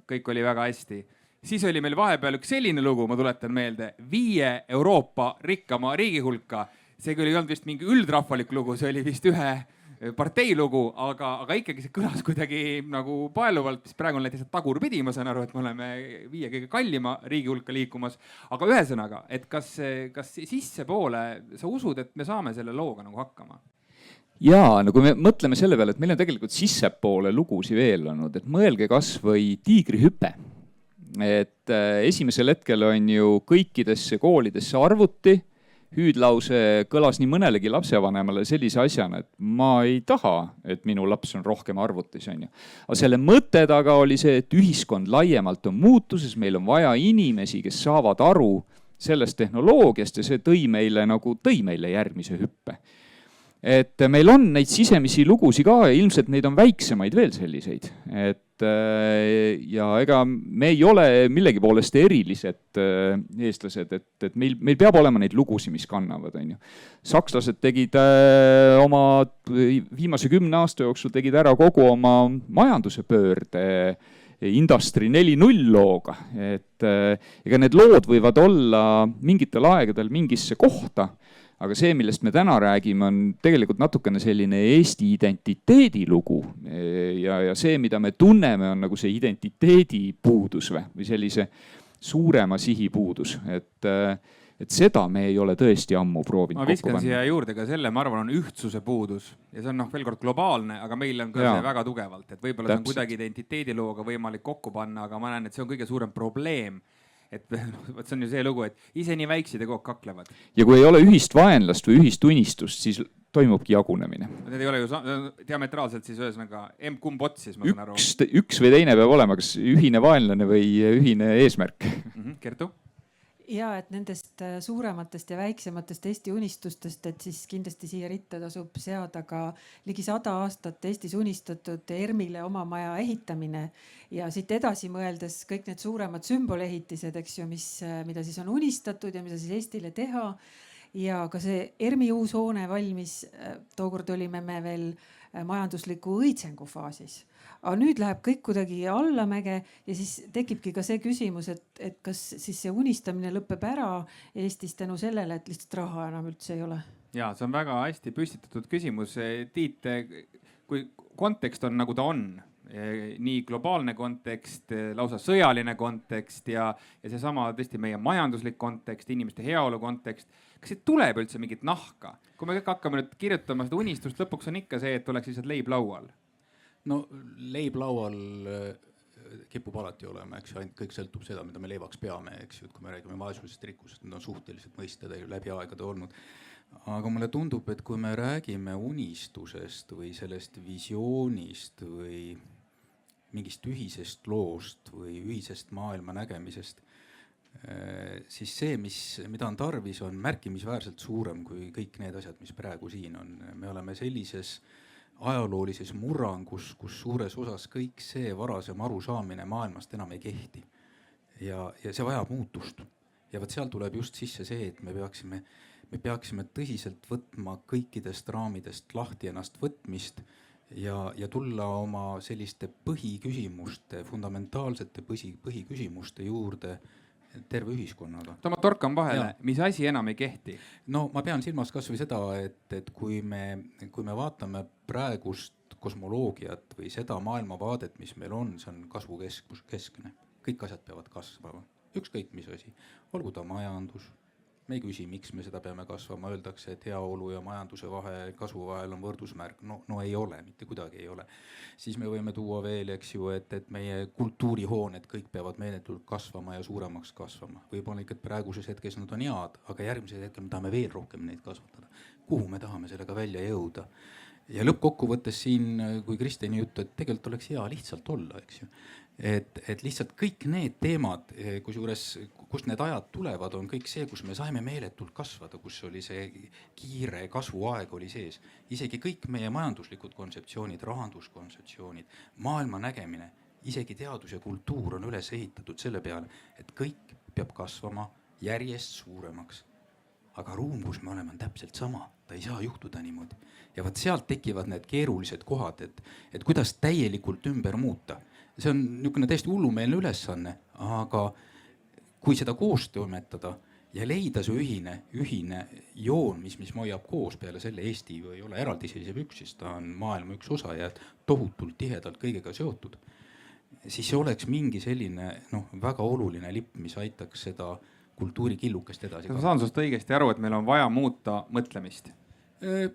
Kõik oli väga hästi. Siis oli meil vahepeal üks selline lugu, ma tuletan meelde, 5 Euroopa rikkama riigi hulka. See küll ei olnud vist mingi üldrahvalik lugu, see oli vist ühe partei lugu, aga ikkagi see kõlas kuidagi nagu paeluvalt, mis praegu on lihtsalt tagurpidi, ma saan aru, et me oleme 5 kõige kallima riigi hulka liikumas. Aga ühesõnaga, et kas sissepoole sa usud, et me saame selle looga nagu hakkama? Jaa, no kui me mõtleme selle peale, et meil on tegelikult sissepoole lugusi veel olnud, et mõelge kas või Tiigrihüpe. Et esimesel hetkel on ju kõikidesse koolidesse arvuti, hüüdlause kõlas nii mõnelegi lapsevanemale sellise asjana, et ma ei taha, et minu laps on rohkem arvutis. Aga selle mõte taga oli see, et ühiskond laiemalt on muutuses, meil on vaja inimesi, kes saavad aru sellest tehnoloogiast ja see tõi meile järgmise hüppe. Et meil on neid sisemisi lugusi ka ja ilmselt neid on väiksemaid veel selliseid. Ja ega me ei ole millegi poolest erilised eestlased, et meil peab olema neid lugusi, mis kannavad. Sakslased tegid oma viimase 10 aasta jooksul tegid ära kogu oma majanduse pöörde Industry 4.0 looga, et ega need lood võivad olla mingitel aegadel mingisse kohta, aga see, millest me täna räägime, on tegelikult natukene selline Eesti identiteedi lugu ja see, mida me tunneme, on nagu see identiteedi puudus või sellise suurema sihi puudus, et seda me ei ole tõesti ammu proovinud ma viskan siia juurde ka selle, ma arvan, on ühtsuse puudus ja see on veel kord globaalne, aga meil on ka see väga tugevalt, et võib-olla see on kuidagi identiteedilooga võimalik kokku panna, aga ma näen, et see on kõige suurem probleem. Et see on ju see lugu, et ise nii väiksed ja kogu kaklevad. Ja kui ei ole ühist vaenlast või ühist unistust, siis toimubki jagunemine. Need ei ole ju diametraalselt siis ühesõnaga kumb ots siis, ma saan aru. Üks või teine peab olema, kas ühine vaenlane või ühine eesmärk. Kertu? Ja et nendest suurematest ja väiksematest Eesti unistustest, et siis kindlasti siia ritta tasub seada ka ligi 100 aastat Eestis unistatud ERMile oma maja ehitamine ja siit edasi mõeldes kõik need suuremad sümbolehitised, eks ju, mida siis on unistatud ja mida siis Eestile teha. Ja ka see ERMi uus hoone valmis, tookord olime me veel majandusliku õitsengu faasis. Aga nüüd läheb kõik kuidagi allamäge ja siis tekibki ka see küsimus, et kas siis see unistamine lõpeb ära Eestis tänu sellele, et lihtsalt raha enam üldse ei ole? Ja, see on väga hästi püstitatud küsimus. Tiit, kui kontekst on nagu ta on, nii globaalne kontekst, lausa sõjaline kontekst ja seesama tõesti meie majanduslik kontekst, inimeste heaolu kontekst, kas see tuleb üldse mingit nahka? Kui me kõik hakkame nüüd kirjutama seda unistust, lõpuks on ikka see, et oleks lihtsalt leib laual. No leib laual kipub alati olema, eks ju, kõik sõltub seda, mida me leivaks peame, eks ju, et kui me räägime vaesusest, rikkusest, need on suhteliselt mõisted läbi aegade olnud. Aga mulle tundub, et kui me räägime unistusest või sellest visioonist või mingist ühisest loost või ühisest maailma nägemisest, siis see, mida on tarvis, on märkimisväärselt suurem kui kõik need asjad, mis praegu siin on. Me oleme sellises ajaloolises murrangus, kus suures osas kõik see varasem arusaamine maailmast enam ei kehti. Ja see vajab muutust. Ja võt seal tuleb just sisse see, et me peaksime tõsiselt võtma kõikidest raamidest lahti ennast võtmist ja tulla oma selliste põhiküsimuste, fundamentaalsete põhiküsimuste juurde terve ühiskonnaga. Ma torkan vahele, mis asi enam ei kehti? No ma pean silmas kas või seda, et kui me vaatame praegust kosmoloogiat või seda maailmavaadet, mis meil on, see on kasvukeskne. Kõik asjad peavad kasvama. Ükskõik mis asi. Olgu ta majandus. Me ei küsi, miks me seda peame kasvama. Öeldakse, et heaolu ja majanduse kasvu vahel on võrdusmärk. No ei ole, mitte kuidagi ei ole. Siis me võime tuua veel, eks ju, et meie kultuurihooned kõik peavad meeletult kasvama ja suuremaks kasvama. Võib-olla ikka praeguses hetkes nad on head, aga järgmises hetkel me tahame veel rohkem neid kasvatada. Kuhu me tahame sellega välja jõuda? Ja lõppkokkuvõttes siin, kui Kristjani juttu, et tegelikult oleks hea lihtsalt olla, eks ju. Et lihtsalt kõik need teemad, kust need ajad tulevad, on kõik see, kus me saime meeletult kasvada, kus oli see kiire kasvuaeg oli sees. Isegi kõik meie majanduslikud kontseptsioonid, rahanduskontseptsioonid, maailma nägemine, isegi teadus ja kultuur on üles ehitatud selle peale, et kõik peab kasvama järjest suuremaks. Aga ruum, kus me oleme, on täpselt sama. Ta ei saa juhtuda niimoodi. Ja võt sealt tekivad need keerulised kohad, et kuidas täielikult ümber muuta. See on niisugune täiesti hullumeelne ülesanne, aga kui seda koos toimetada ja leida see ühine joon, mis hoiab koos peale selle, Eesti ei ole eraldiseisev üksis, ta on maailma üks osa ja tohutult tihedalt kõigega seotud, siis see oleks mingi selline väga oluline lipp, mis aitaks seda kultuurikillukest edasi. Ma saan sust õigesti aru, et meil on vaja muuta mõtlemist.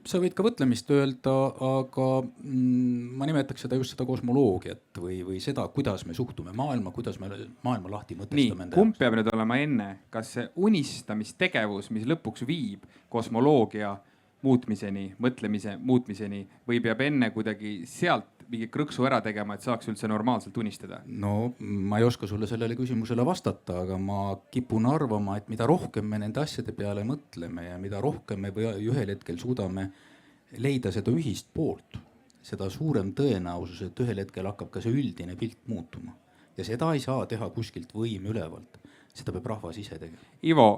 Sa võid ka mõtlemist öelda, aga ma nimetaks seda just seda kosmoloogiat või seda, kuidas me suhtume maailma, kuidas me maailma lahti mõtestame. Nii, kumb peab nüüd olema enne? Kas see unistamistegevus, mis lõpuks viib kosmoloogia muutmiseni, mõtlemise muutmiseni või peab enne kuidagi sealt mingi krõksu ära tegema, et saaks üldse normaalselt unistada? No ma ei oska sulle sellele küsimusele vastata, aga ma kipun arvama, et mida rohkem me nende asjade peale mõtleme ja mida rohkem me ühel hetkel suudame leida seda ühist poolt, seda suurem tõenäosus, et ühel hetkel hakkab ka see üldine pilt muutuma. Ja seda ei saa teha kuskilt võim ülevalt. Seda peab rahvas ise tegema. Ivo,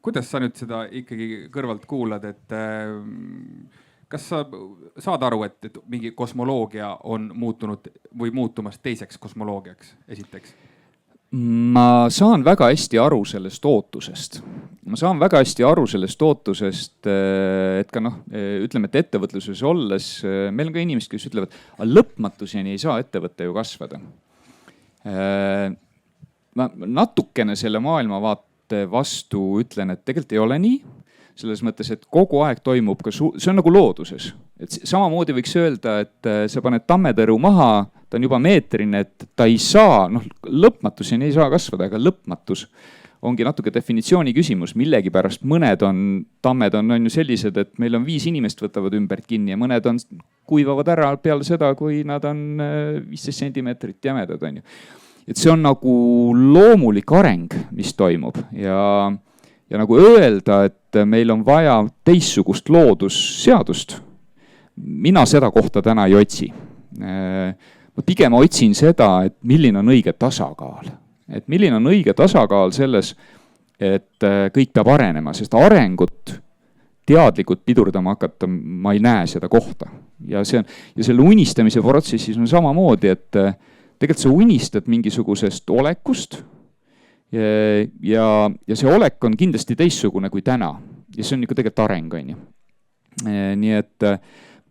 kuidas sa nüüd seda ikkagi kõrvalt kuulad, et kas sa saad aru, et mingi kosmoloogia on muutunud või muutumas teiseks kosmoloogiaks, esiteks? Ma saan väga hästi aru sellest ootusest. Ma saan väga hästi aru sellest ootusest, et ka ütleme, et ettevõtluses olles meil on ka inimesed, kes ütlevad, aga lõpmatuseni ei saa ettevõte ju kasvada. Ma natukene selle maailmavaate vastu ütlen, et tegelikult ei ole nii. Selles mõttes, et kogu aeg toimub ka, see on nagu looduses. Et samamoodi võiks öelda, et sa paned tammetõru maha, ta on juba meetrine, et ta ei saa, lõpmatuseni ei saa kasvada, aga lõpmatus ongi natuke definitsiooni küsimus. Millegi pärast mõned tammed on ju sellised, et meil on 5 inimest võtavad ümbert kinni ja mõned kuivavad ära peale seda, kui nad on 15 sentimeetrit jämedad. On ju. Et see on nagu loomulik areng, mis toimub ja nagu öelda, et meil on vaja teistsugust loodusseadust. Mina seda kohta täna ei otsi. Ma pigem otsin seda, et milline on õige tasakaal. Et milline on õige tasakaal selles, et kõik peab arenema, sest arengut teadlikult pidurdama hakata, ma ei näe seda kohta. Ja selle unistamise protsessis on samamoodi, et tegelikult sa unistad mingisugusest olekust ja see olek on kindlasti teistsugune kui täna. Ja see on ikka tegelikult areng. Nii et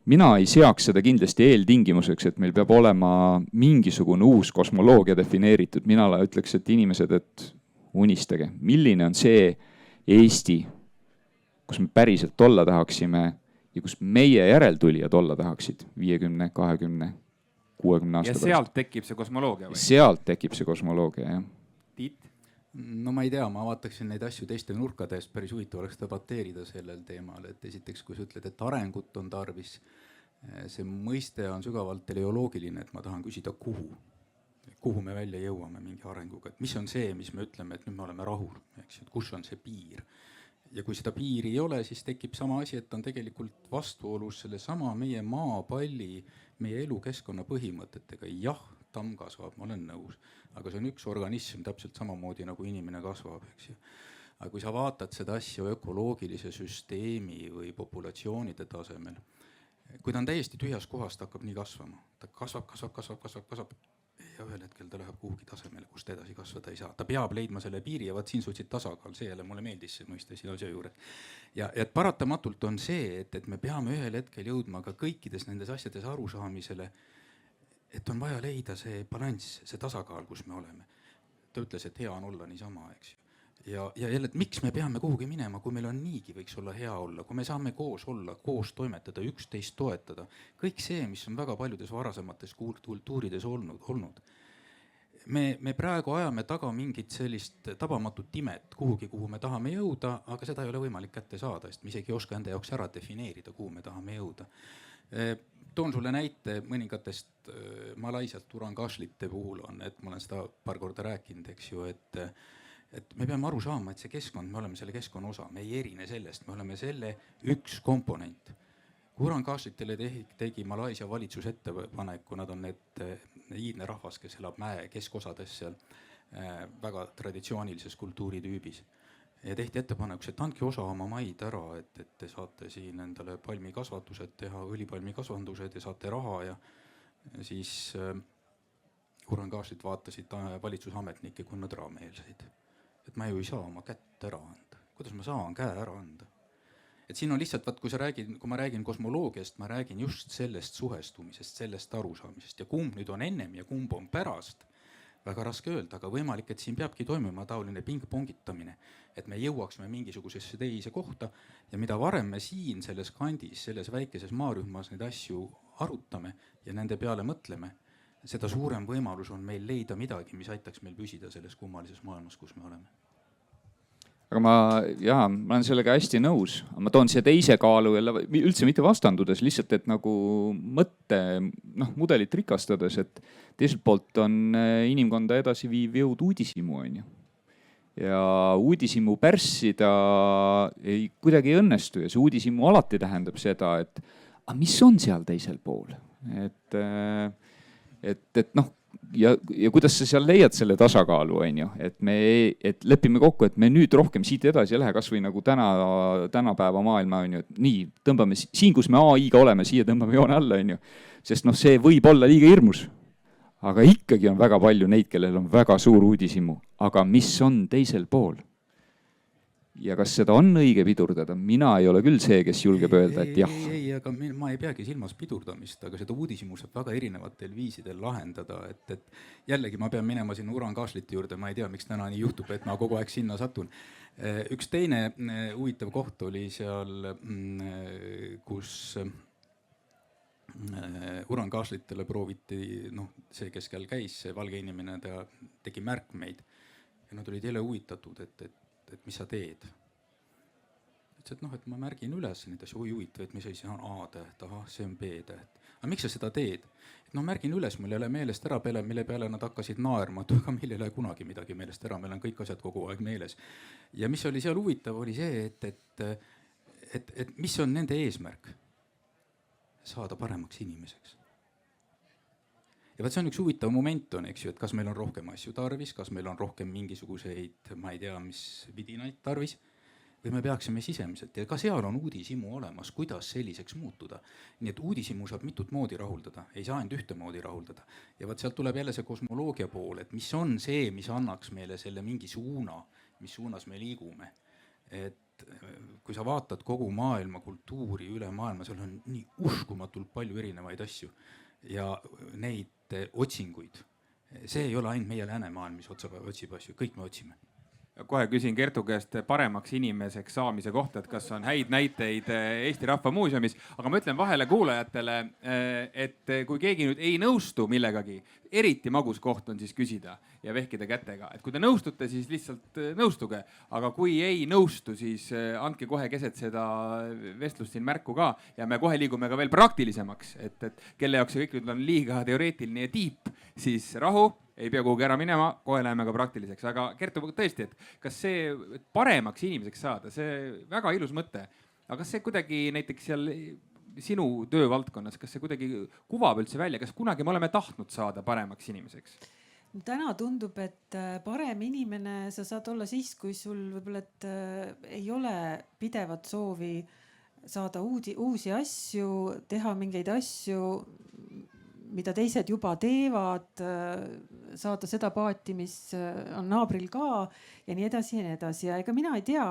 mina ei seaks seda kindlasti eeltingimuseks, et meil peab olema mingisugune uus kosmoloogia defineeritud. Mina ütleks, et inimesed, et unistage, milline on see Eesti, kus me päriselt olla tahaksime ja kus meie järeltulijad olla tahaksid 50, 20, 60 aasta pärast. Ja sealt tekib see kosmoloogia või? Sealt tekib see kosmoloogia, jah. Tiit? No ma ei tea, ma vaataksin neid asju teiste nurkadest, päris huvitav oleks debateerida sellel teemal, et esiteks, kui sa ütled, et arengut on tarvis, see mõiste on sügavalt teleoloogiline, et ma tahan küsida, kuhu me välja jõuame mingi arenguga, et mis on see, mis me ütleme, et nüüd me oleme rahul, eks, et kus on see piir. Ja kui seda piiri ei ole, siis tekib sama asi, et on tegelikult vastuolus selle sama meie maapalli, meie elukeskkonna põhimõtetega. Jah, tamm kasvab, ma olen nõus, aga see on üks organism täpselt samamoodi nagu inimene kasvab, eks ju. Aga kui sa vaatad seda asja ökoloogilise süsteemi või populatsioonide tasemel, kui ta on täiesti tühjas kohast, hakkab nii kasvama. Ta kasvab ja ühel hetkel ta läheb kuhugi tasemele, kus ta edasi kasvada ei saa. Ta peab leidma selle piiri ja siin suutsid tasakaal, see jälle mulle meeldis see mõiste siin asja juures. Ja et paratamatult on see, et me peame ühel hetkel jõudma ka kõikides nendes asjades arusaamisele, et on vaja leida see balanss, see tasakaal, kus me oleme. Ta ütles, et hea on olla niisama, eks ju. Ja jälle, et miks me peame kuhugi minema, kui meil on niigi võiks olla hea olla, kui me saame koos olla, koos toimetada, üksteist toetada. Kõik see, mis on väga paljudes varasemates kultuurides olnud. Me praegu ajame taga mingit sellist tabamatut imet kuhugi, kuhu me tahame jõuda, aga seda ei ole võimalik kätte saada, sest me isegi ei oska enda jaoks ära defineerida, kuhu me tahame jõuda. Toon sulle näite mõningatest Malaisiast urangaslite puhul on, et ma olen seda paar korda rääkinud, eks ju, et me peame aru saama, et see keskkond, me oleme selle keskkonna osa, me ei erine sellest, me oleme selle üks komponent. Kui urangaslitele tegi Malaisia valitsus ettepaneku, nad on need iidne rahvas, kes elab mäe keskosades seal väga traditsioonilises kultuuritüübis. Ja tehti ettepanekuks, et andke osa oma maid ära, et te saate siin endale palmikasvatused teha, õlipalmikasvandused ja saate raha ja siis urangaaslit vaatasid valitsusametnikke, kui nad rameelseid. Et ma ju ei saa oma kätt ära anda. Kuidas ma saan käe ära anda? Et siin on lihtsalt, kui ma räägin kosmoloogiast, ma räägin just sellest suhestumisest, sellest arusaamisest ja kumb nüüd on ennem ja kumb on pärast. Väga raske öelda, aga võimalik, et siin peabki toimuma taoline pingpongitamine, et me jõuaksime mingisugusesse teise kohta ja mida varem me siin selles kandis, selles väikeses maarühmas neid asju arutame ja nende peale mõtleme, seda suurem võimalus on meil leida midagi, mis aitaks meil püsida selles kummalises maailmas, kus me oleme. Aga ma olen sellega hästi nõus. Ma toon siia teise kaalu jälle üldse mitte vastandudes, lihtsalt et nagu mõtte mudelit rikastades, et teiselt poolt on inimkonda edasi viiv jõud uudishimu, on ju. Ja uudishimu pärssida kuidagi ei õnnestu ja see uudishimu alati tähendab seda, et mis on seal teisel pool? Et ja kuidas sa seal leiad selle tasakaalu, on ju, et lepime kokku, et me nüüd rohkem siit edasi ei lähe, kasvõi nagu tänapäeva maailma, on ju, et nii, tõmbame siin, kus me AI-ga oleme, siia tõmbame joone alla, on ju. Sest noh, see võib olla liiga hirmus. Aga ikkagi on väga palju neid, kellel on väga suur uudishimu. Aga mis on teisel pool? Ja kas seda on õige pidurdada? Mina ei ole küll see, kes julgeb öelda, et jah. Ei, aga ma ei peagi silmas pidurdamist, aga seda uudishimu saab väga erinevatel viisidel lahendada. Et jällegi ma pean minema sinna Uran Kaaslite juurde, ma ei tea, miks täna nii juhtub, et ma kogu aeg sinna satun. Üks teine huvitav koht oli seal, kus Uran Kaaslitele prooviti, see, kes seal käis, see valge inimene, ta tegi märkmeid ja nad olid jälle huvitatud, et mis sa teed. Ütles, et ma märgin üles neid asju, huvitav, et mis asi on A-täht, see on B-täht. Aga miks sa seda teed? Märgin üles, mul ei ole meelest ära peale, mille peale nad hakkasid naerma, aga meil ei ole kunagi midagi meelest ära, meil on kõik asjad kogu aeg meeles. Ja mis oli seal huvitav, oli see, et mis on nende eesmärk? Saada paremaks inimeseks. Ja see on üks huvitav moment on, eks ju, et kas meil on rohkem asju tarvis, kas meil on rohkem mingisuguseid, ma ei tea, mis vidinaid tarvis, või me peaksime sisemiselt. Ja ka seal on uudishimu olemas, kuidas selliseks muutuda. Nii et uudishimu saab mitut moodi rahuldada, ei saa ainult ühte moodi rahuldada. Ja sealt tuleb jälle see kosmoloogia pool, et mis on see, mis annaks meile selle mingi suuna, mis suunas me liigume. Et kui sa vaatad kogu maailma kultuuri üle maailma, seal on nii uskumatult palju erinevaid asju ja neid otsinguid. See ei ole ainult meie läänemaailm, mis otsib asju, kõik me otsime. Kohe küsin Kertu käest paremaks inimeseks saamise kohta, et kas on häid näiteid Eesti Rahva Muuseumis, aga ma ütlen vahele kuulajatele, et kui keegi nüüd ei nõustu millegagi, eriti magus koht on siis küsida ja vehkida kätega. Et kui te nõustute, siis lihtsalt nõustuge, aga kui ei nõustu, siis andke kohe keset seda vestlust siin märku ka ja me kohe liigume ka veel praktilisemaks, et kelle jaoks see kõik nüüd on liiga teoreetiline ja tiip, siis rahu, ei pea kuhugi ära minema, kohe läheme ka praktiliseks. Aga Kertu, tõesti, et kas see paremaks inimeseks saada, see väga ilus mõte, aga kas see kuidagi näiteks seal sinu töövaldkonnas, kas see kuidagi kuvab üldse välja, kas kunagi me oleme tahtnud saada paremaks inimeseks? Täna tundub, et parem inimene sa saad olla siis, kui sul võib-olla ei ole pidevat soovi saada uusi asju, teha mingeid asju, mida teised juba teevad, saada seda paati, mis on naabril ka ja nii edasi ja nii edasi. Ja ega mina ei tea,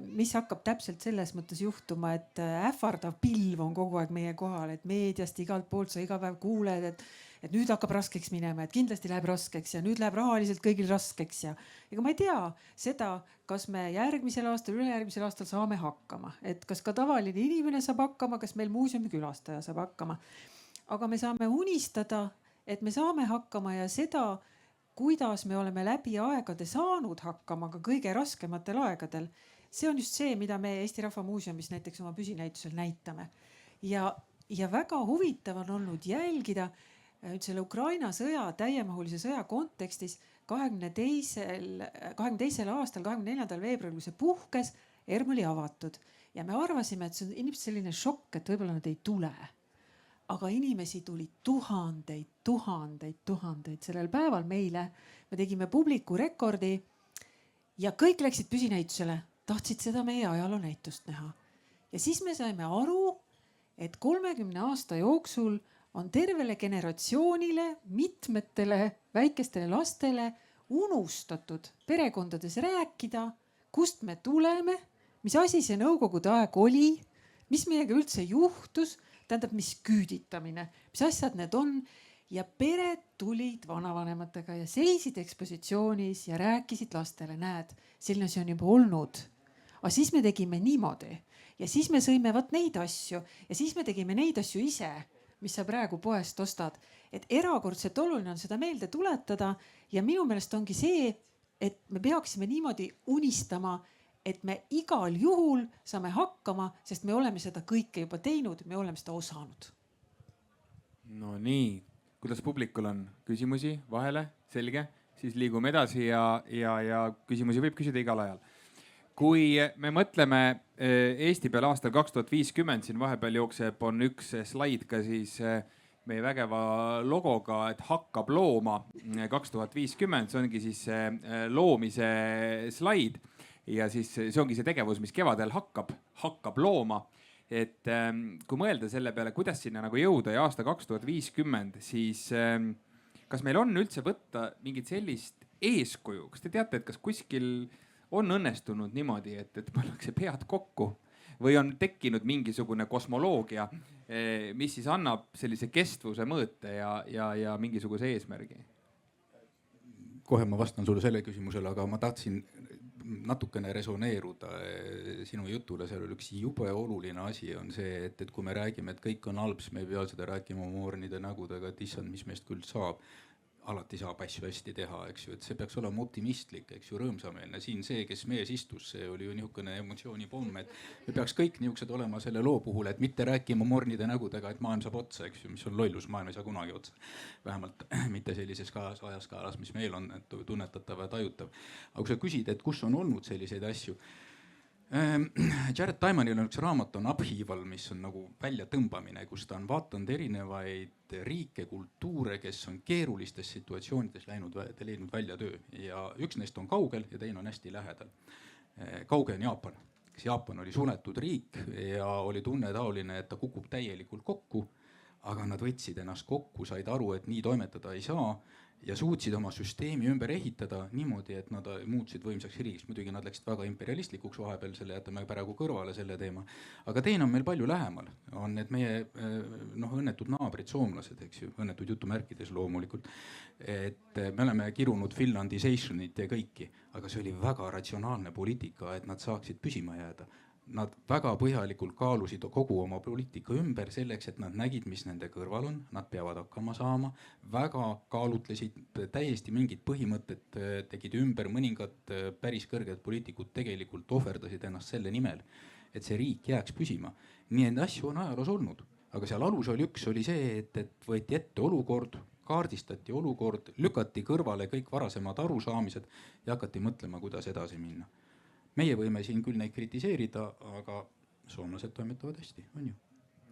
mis hakkab täpselt selles mõttes juhtuma, et ähvardav pilv on kogu aeg meie kohal, et meediast igalt poolt sa iga päev kuuled, et nüüd hakkab raskeks minema, et kindlasti läheb raskeks ja nüüd läheb rahaliselt kõigil raskeks. Ja ega ma ei tea seda, kas me järgmisel aastal, ülejärgmisel aastal saame hakkama, et kas ka tavaline inimene saab hakkama, kas meil muuseumi külastaja saab hakkama. Aga me saame unistada, et me saame hakkama ja seda, kuidas me oleme läbi aegade saanud hakkama ka kõige raskematel aegadel. See on just see, mida me Eesti Rahva Muuseumis näiteks oma püsinäitusel näitame. Ja väga huvitav on olnud jälgida selle Ukraina sõja, täiemahulise sõja kontekstis 22. aastal, 24. veebruaril, kui see puhkes, ERM oli avatud. Ja me arvasime, et see on inimesed selline šokk, et võib-olla nad ei tule. Aga inimesi tuli tuhandeid. Sellel päeval meile me tegime publiku rekordi ja kõik läksid püsinäitusele, tahtsid seda meie ajaloonäitust näha. Ja siis me saime aru, et 30 aasta jooksul on tervele generatsioonile, mitmetele väikestele lastele unustatud perekondades rääkida, kust me tuleme, mis asi see nõukogude aeg oli, mis meiega üldse juhtus, tähendab, mis küüditamine, mis asjad need on. Ja pered tulid vanavanematega ja seisid ekspositsioonis ja rääkisid lastele, näed, selline see on juba olnud. Aga siis me tegime niimoodi ja siis me sõime neid asju ja siis me tegime neid asju ise, mis sa praegu poest ostad. Et erakordselt oluline on seda meelde tuletada ja minu meelest ongi see, et me peaksime niimoodi unistama, et me igal juhul saame hakkama, sest me oleme seda kõike juba teinud, me oleme seda osanud. No nii, kuidas publikul on küsimusi vahele? Selge, siis liigume edasi ja küsimusi võib küsida igal ajal. Kui me mõtleme Eesti peale aastal 2050, siin vahepeal jookseb on üks slaid ka siis meie vägeva logoga, et hakkab looma 2050, see ongi siis loomise slaid ja siis see ongi see tegevus, mis kevadel hakkab looma. Et kui mõelda selle peale, kuidas sinna nagu jõuda ja aasta 2050, siis kas meil on üldse võtta mingit sellist eeskuju, kas te teate, et kas kuskil on õnnestunud niimoodi, et pannakse pead kokku või on tekkinud mingisugune kosmoloogia, mis siis annab sellise kestvuse mõõte ja mingisuguse eesmärgi? Kohe ma vastan sulle selle küsimusele, aga ma tahtsin natukene resoneeruda sinu jutule. Seal oli üks jube oluline asi on see, et kui me räägime, et kõik on halb, siis me ei pea seda rääkima moornide nägudega, et issand, mis meist küll saab. Alati saab asju hästi teha, eks ju, et see peaks olema optimistlik, eks ju, rõõmsameelne. Siin see, kes mees istus, see oli ju niisugune emotsioonipomm, et me peaks kõik niisugused olema selle loo puhul, et mitte rääkima mornide nägudega, et maailm saab otsa, eks ju, mis on lollus, maailm ei saa kunagi otsa. Vähemalt mitte sellises ajaskaalas, mis meil on tunnetatav ja tajutav. Aga kui sa küsid, et kus on olnud selliseid asju, Jared Diamondil on üks raamat on Upheaval, mis on nagu väljatõmbamine, kus ta on vaatanud erinevaid riike, kultuure, kes on keerulistes situatsioonides leidnud välja töö ja üks neist on kaugel ja teine on hästi lähedal. Kauge on Jaapan, kes Jaapan oli suletud riik ja oli tunne taoline, et ta kukub täielikult kokku, aga nad võtsid ennast kokku, said aru, et nii toimetada ei saa ja suutsid oma süsteemi ümber ehitada niimoodi, et nad muutusid võimsaks riigiks. Muidugi nad läksid väga imperialistlikuks vahepeal, selle jätame praegu kõrvale selle teema. Aga teine on meil palju lähemal, on need meie õnnetud naabrid, soomlased, eks ju, õnnetud jutumärkides loomulikult. Et me oleme kirunud Finlandizationit ja kõiki, aga see oli väga ratsionaalne poliitika, et nad saaksid püsima jääda. Nad väga põhjalikult kaalusid kogu oma poliitika ümber selleks, et nad nägid, mis nende kõrval on, nad peavad hakkama saama, väga kaalutlesid täiesti mingid põhimõtted, tegid ümber, mõningad päris kõrged poliitikud tegelikult ohverdasid ennast selle nimel, et see riik jääks püsima. Nii et asju on ajaloos olnud, aga seal alus oli see, et võeti ette olukord, kaardistati olukord, lükati kõrvale kõik varasemad arusaamised ja hakati mõtlema, kuidas edasi minna. Meie võime siin küll neid kritiseerida, aga soomlased toimetavad hästi, on ju.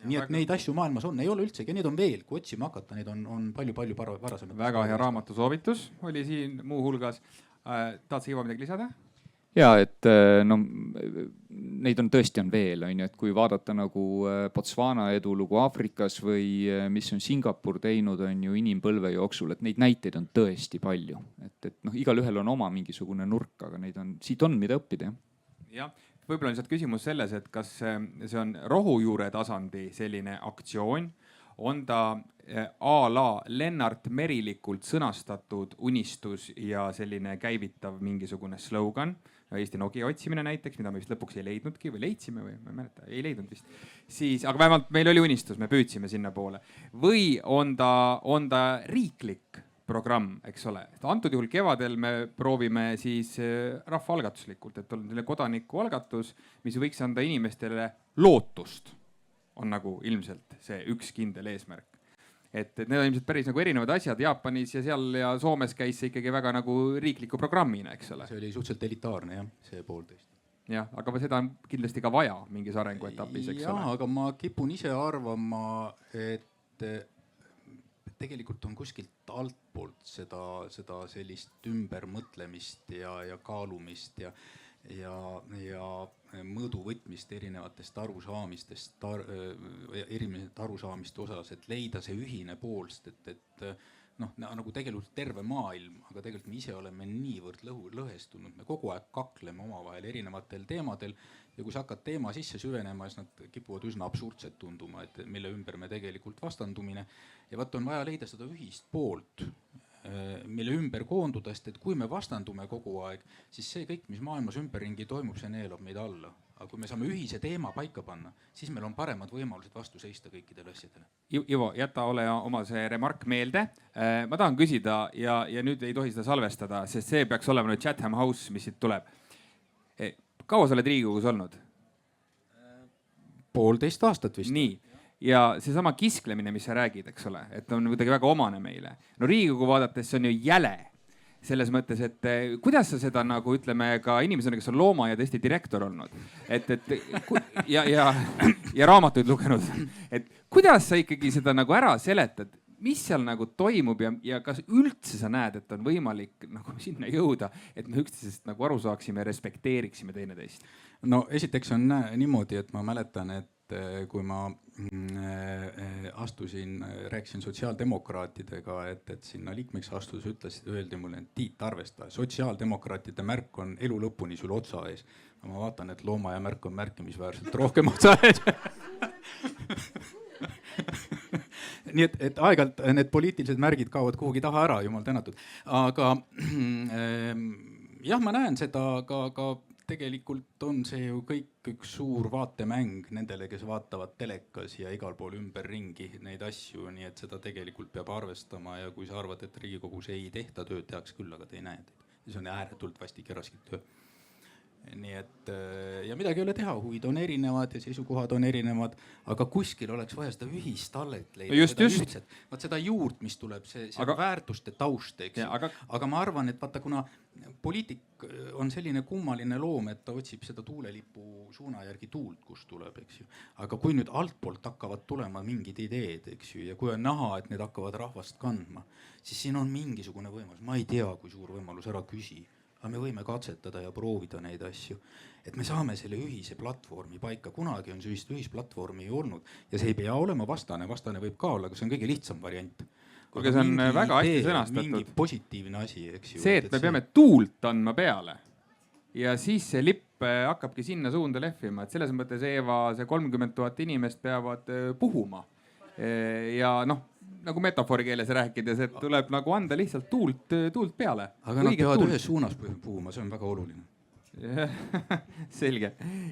Nii et neid asju maailmas on, ei ole üldsegi, neid on veel, kui otsima hakata, neid on palju varasemad. Väga hea raamatusoovitus oli siin muu hulgas. Tahad sa Ivo midagi lisada? Ja, et neid on tõesti on veel, et kui vaadata nagu Botswana edulugu Aafrikas või mis on Singapur teinud on ju inimpõlve jooksul, et neid näiteid on tõesti palju. Et igal ühel on oma mingisugune nurk, aga siit on mida õppida. Jah, võib-olla on lihtsalt küsimus selles, et kas see on rohujuure tasandi selline aktsioon, on ta a la Lennart Merilikult sõnastatud unistus ja selline käivitav mingisugune slogan, Eesti Nokia otsimine näiteks, mida me vist lõpuks ei leidnudki või leidsime või ma ei mäleta, ei leidnud vist. Siis, aga vähemalt meil oli unistus, me püüdsime sinna poole. Või on ta riiklik programm, eks ole. Antud juhul kevadel me proovime siis rahvaalgatuslikult, et on selle kodanikualgatus, mis võiks anda inimestele lootust, on nagu ilmselt see üks kindel eesmärk. Et need on ilmselt päris nagu erinevad asjad Jaapanis ja seal ja Soomes käis see ikkagi väga nagu riikliku programmina, eks ole. See oli suhteliselt elitaarne, jah, see pool tõesti. Jah, aga seda on kindlasti ka vaja mingis arenguetapis, eks ole. Aga ma kipun ise arvama, et tegelikult on kuskilt altpoolt seda sellist ümbermõtlemist ja kaalumist ja mõõdu võtmist erinevatest arusaamiste osas, et leida see ühine poolst, et nagu tegelikult terve maailm, aga tegelikult me ise oleme niivõrd lõhestunud, me kogu aeg kakleme omavahel erinevatel teemadel ja kui sa hakkad teema sisse süvenema, siis nad kipuvad üsna absurdsed tunduma, et mille ümber me tegelikult vastandumine ja vaat on vaja leida seda ühist poolt, mille ümber koonduda, sest et kui me vastandume kogu aeg, siis see kõik, mis maailmas ümberringi toimub, see neelab meid alla. Aga kui me saame ühise teema paika panna, siis meil on paremad võimalused vastu seista kõikidele asjadele. Ivo, jäta ole oma see remark meelde. Ma tahan küsida ja nüüd ei tohi seda salvestada, sest see peaks olema nüüd Chatham House, mis siit tuleb. Kaua sa oled Riigikogus olnud? 1,5 aastat vist. Nii. Ja seesama kisklemine, mis sa räägid, eks ole, et on kuidagi väga omane meile. No Riigikogu vaadates see on ju jäle. selles mõttes, et kuidas sa seda nagu ütleme ka inimesena, kes on loomaaia tõesti direktor olnud, ja raamatuid lugenud, et kuidas sa ikkagi seda nagu ära seletad, mis seal nagu toimub ja kas üldse sa näed, et on võimalik nagu sinna jõuda, et me üksteisest nagu aru saaksime ja respekteeriksime teineteist? No esiteks on niimoodi, et ma mäletan, et kui ma rääkisin sotsiaaldemokraatidega, et sinna liikmeks astus, öeldi mulle, et Tiit, arvesta, sotsiaaldemokraatide märk on elu lõpuni sul otsa ees. Ma vaatan, et loomaaia märk on märkimisväärselt rohkem otsa ees. Nii et aeg-ajalt need poliitilised märgid kaovad kuhugi taha ära, jumal tänatud. Aga jah, ma näen seda, aga tegelikult on see ju kõik üks suur vaatemäng nendele, kes vaatavad telekas ja igal pool ümberringi neid asju, nii et seda tegelikult peab arvestama ja kui sa arvad, et Riigikogus ei tehta tööd, tehaks küll, aga te ei näe. See on ääretult vastik ja raskik töö. Nii et ja midagi ei ole teha, huvid on erinevad ja seisukohad on erinevad, aga kuskil oleks vaja seda ühist tallet leida. Just. Vaat seda juurt, mis tuleb, see väärtuste taust, eks. Aga ma arvan, et vaata, kuna poliitik on selline kummaline loom, et ta otsib seda tuulelipu suuna järgi tuult, kus tuleb, eks ju. Aga kui nüüd altpoolt hakkavad tulema mingid ideed, eks ju, ja kui on näha, et need hakkavad rahvast kandma, siis siin on mingisugune võimalus. Ma ei tea, kui suur võimalus, ära küsi. Aga me võime katsetada ja proovida neid asju, et me saame selle ühise platvormi paika. Kunagi on see ühisplatvormi ju olnud ja see ei pea olema vastane võib ka olla, aga see on kõige lihtsam variant. Kuulge, see on väga hästi sõnastatud. Mingi positiivne asi, eks ju. See, et me peame tuult andma peale ja siis see lipp hakkabki sinna suunda lehvima, et selles mõttes Eeva, see 30 000 inimest peavad puhuma ja nagu metafoori keeles rääkides, et tuleb nagu anda lihtsalt tuult peale. Aga nad peavad ühes suunas puhuma, see on väga oluline. Selge.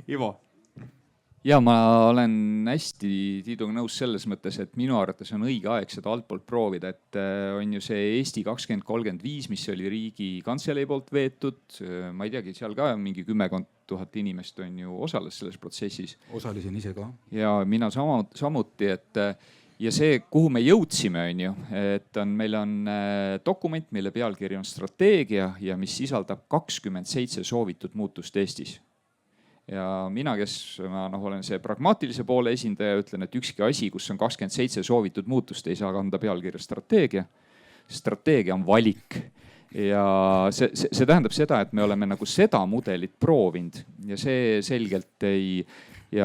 Ivo? Ja ma olen hästi Tiiduga nõus selles mõttes, et minu arvates on õige aeg seda altpoolt proovida, et on ju see Eesti 2035, mis oli Riigikantselei poolt veetud. Ma ei teagi, seal ka mingi 10 000 inimest on ju osales selles protsessis. Osalesin ise ka. Ja mina samuti, et ja see, kuhu me jõudsime, on ju, et meil on dokument, mille pealkiri on strateegia ja mis sisaldab 27 soovitud muutust Eestis. Ja mina, kes ma olen see pragmaatilise poole esindaja, ütlen, et ükski asi, kus on 27 soovitud muutust, ei saa kanda pealkirja strateegia. Strateegia on valik. Ja see tähendab seda, et me oleme nagu seda mudelit proovinud ja see selgelt ei. Ja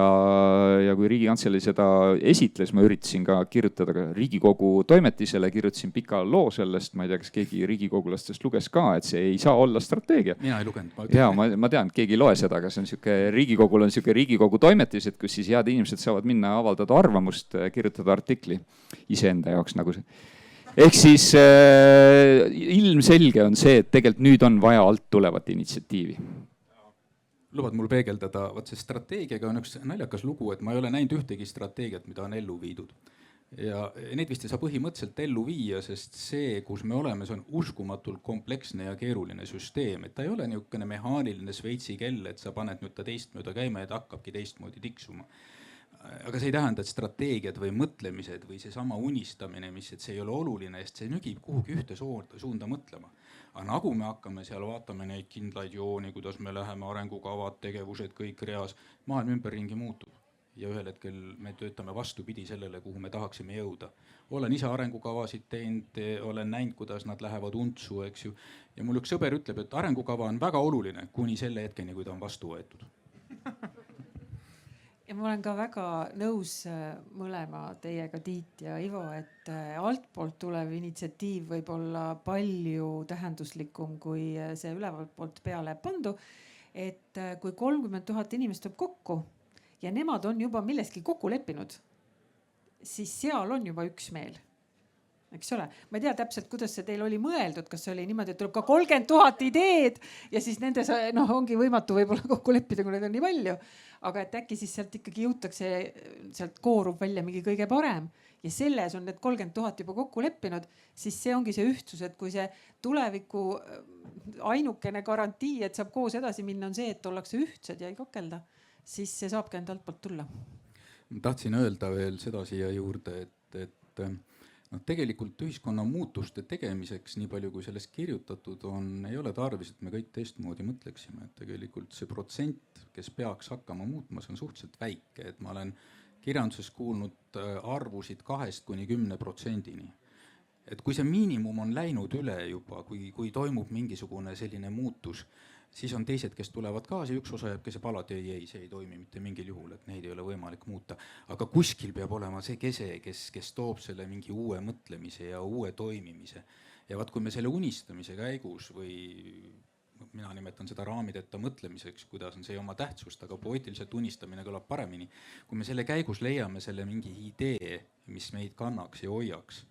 kui Riigikantselei seda esitles, ma üritasin ka kirjutada ka Riigikogu toimetisele, kirjutasin pika loo sellest, ma ei tea, kas keegi riigikogulastest luges ka, et see ei saa olla strateegia. Mina ei lugenud. Ja ma tean, et keegi ei loe seda, aga see on Riigikogul on siuke Riigikogu toimetis, et kus siis head inimesed saavad minna avaldada arvamust, kirjutada artikli iseenda jaoks nagu see. Ehk siis ilmselge on see, et tegelikult nüüd on vaja alt tulevat initsiatiivi. Lubad mul peegeldada, vaat see strateegiaga on üks naljakas lugu, et ma ei ole näinud ühtegi strateegiat, mida on ellu viidud. Ja neid vist ei saa põhimõtteliselt ellu viia, sest see, kus me oleme, see on uskumatult kompleksne ja keeruline süsteem. Et ta ei ole niisugune mehaaniline Šveitsi kell, et sa paned nüüd ta teistmööda käima ja ta hakkabki teistmoodi tiksuma. Aga see ei tähenda, et strateegiad või mõtlemised või see sama unistamine, et see ei ole oluline, sest see nügib kuhugi ühte suunda mõtlema. Aga nagu me hakkame seal, vaatame neid kindlaid jooni, kuidas me läheme, arengukavad, tegevused, kõik reas, maailm ümberringi muutub. Ja ühel hetkel me töötame vastupidi sellele, kuhu me tahaksime jõuda. Olen ise arengukavasid teinud, olen näinud, kuidas nad lähevad untsu, eks ju. Ja mul üks sõber ütleb, et arengukava on väga oluline kuni selle hetkeni, kui ta on vastu võetud. Ja ma olen ka väga nõus mõlema teiega, Tiit ja Ivo, et altpoolt tulev initsiatiiv võib olla palju tähenduslikum kui see ülevalt poolt peale pandu. Et kui 30 000 inimest tuleb kokku ja nemad on juba milleski kokku leppinud, siis seal on juba üksmeel. Eks ole? Ma ei tea täpselt, kuidas see teil oli mõeldud, kas see oli niimoodi, et tuleb ka 30 000 ideed ja siis nendes ongi võimatu võib-olla kokku leppida, kui neid on nii palju. Aga et äkki siis sealt ikkagi jõutakse, sealt koorub välja mingi kõige parem ja selles on need 30 000 juba kokku leppinud, siis see ongi see ühtsus, et kui see tuleviku ainukene garantii, et saab koos edasi minna, on see, et ollakse ühtsed ja ei kakelda, siis see saabki enda altpoolt tulla. Ma tahtsin öelda veel seda siia juurde, et tegelikult ühiskonna muutuste tegemiseks, nii palju kui sellest kirjutatud on, ei ole tarvis, et me kõik teistmoodi mõtleksime. Et tegelikult see protsent, kes peaks hakkama muutma, see on suhteliselt väike. Et ma olen kirjanduses kuulnud arvusid 2–10%. Et kui see miinimum on läinud üle juba, kui toimub mingisugune selline muutus, siis on teised, kes tulevad kaasa, üks osa jääb, kes jääb alati, ei, see ei toimi mitte mingil juhul, et neid ei ole võimalik muuta. Aga kuskil peab olema see kese, kes toob selle mingi uue mõtlemise ja uue toimimise. Ja vaat kui me selle unistamise käigus või mina nimetan seda raamideta mõtlemiseks, kuidas on see oma tähtsust, aga poeetiliselt unistamine kõlab paremini. Kui me selle käigus leiame selle mingi idee, mis meid kannaks ja hoiaks,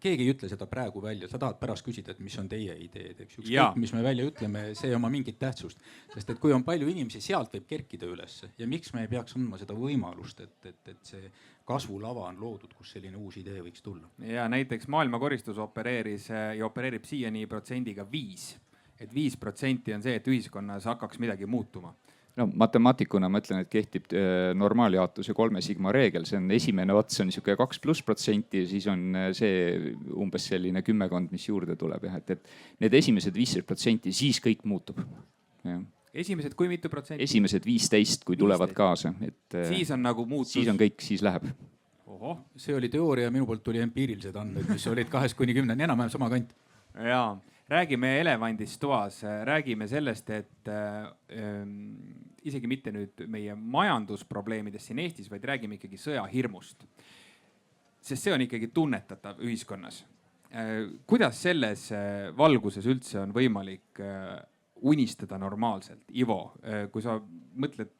keegi ei ütle seda praegu välja, sa tahad pärast küsida, et mis on teie ideed, eks ükskõik, mis me välja ütleme, see oma mingit tähtsust. Sest et kui on palju inimesi, sealt võib kerkida ülesse ja miks me ei peaks andma seda võimalust, et see kasvulava on loodud, kus selline uus idee võiks tulla. Ja näiteks maailmakoristus opereeris ja opereerib siiani protsendiga 5. Et 5% on see, et ühiskonnas hakkaks midagi muutuma. No matemaatikuna ma ütlen, et kehtib normaaljaotuse 3 sigma reegel. See on esimene ots on niisugune 2+% ja siis on see umbes selline 10, mis juurde tuleb. Et need esimesed 15%, siis kõik muutub. Ja. Esimesed kui mitu protsenti? Esimesed 15, kui tulevad 15. kaasa. Et, siis on nagu muutus? Siis on kõik, siis läheb. Oho. See oli teooria, minu poolt tuli empiirilised andmed, mis olid 2–10, enam-vähem sama kant. Jaa. Räägime elevandist toas, räägime sellest, et isegi mitte nüüd meie majandusprobleemidest siin Eestis, vaid räägime ikkagi sõjahirmust. Sest see on ikkagi tunnetatav ühiskonnas. Kuidas selles valguses üldse on võimalik unistada normaalselt? Ivo, kui sa mõtled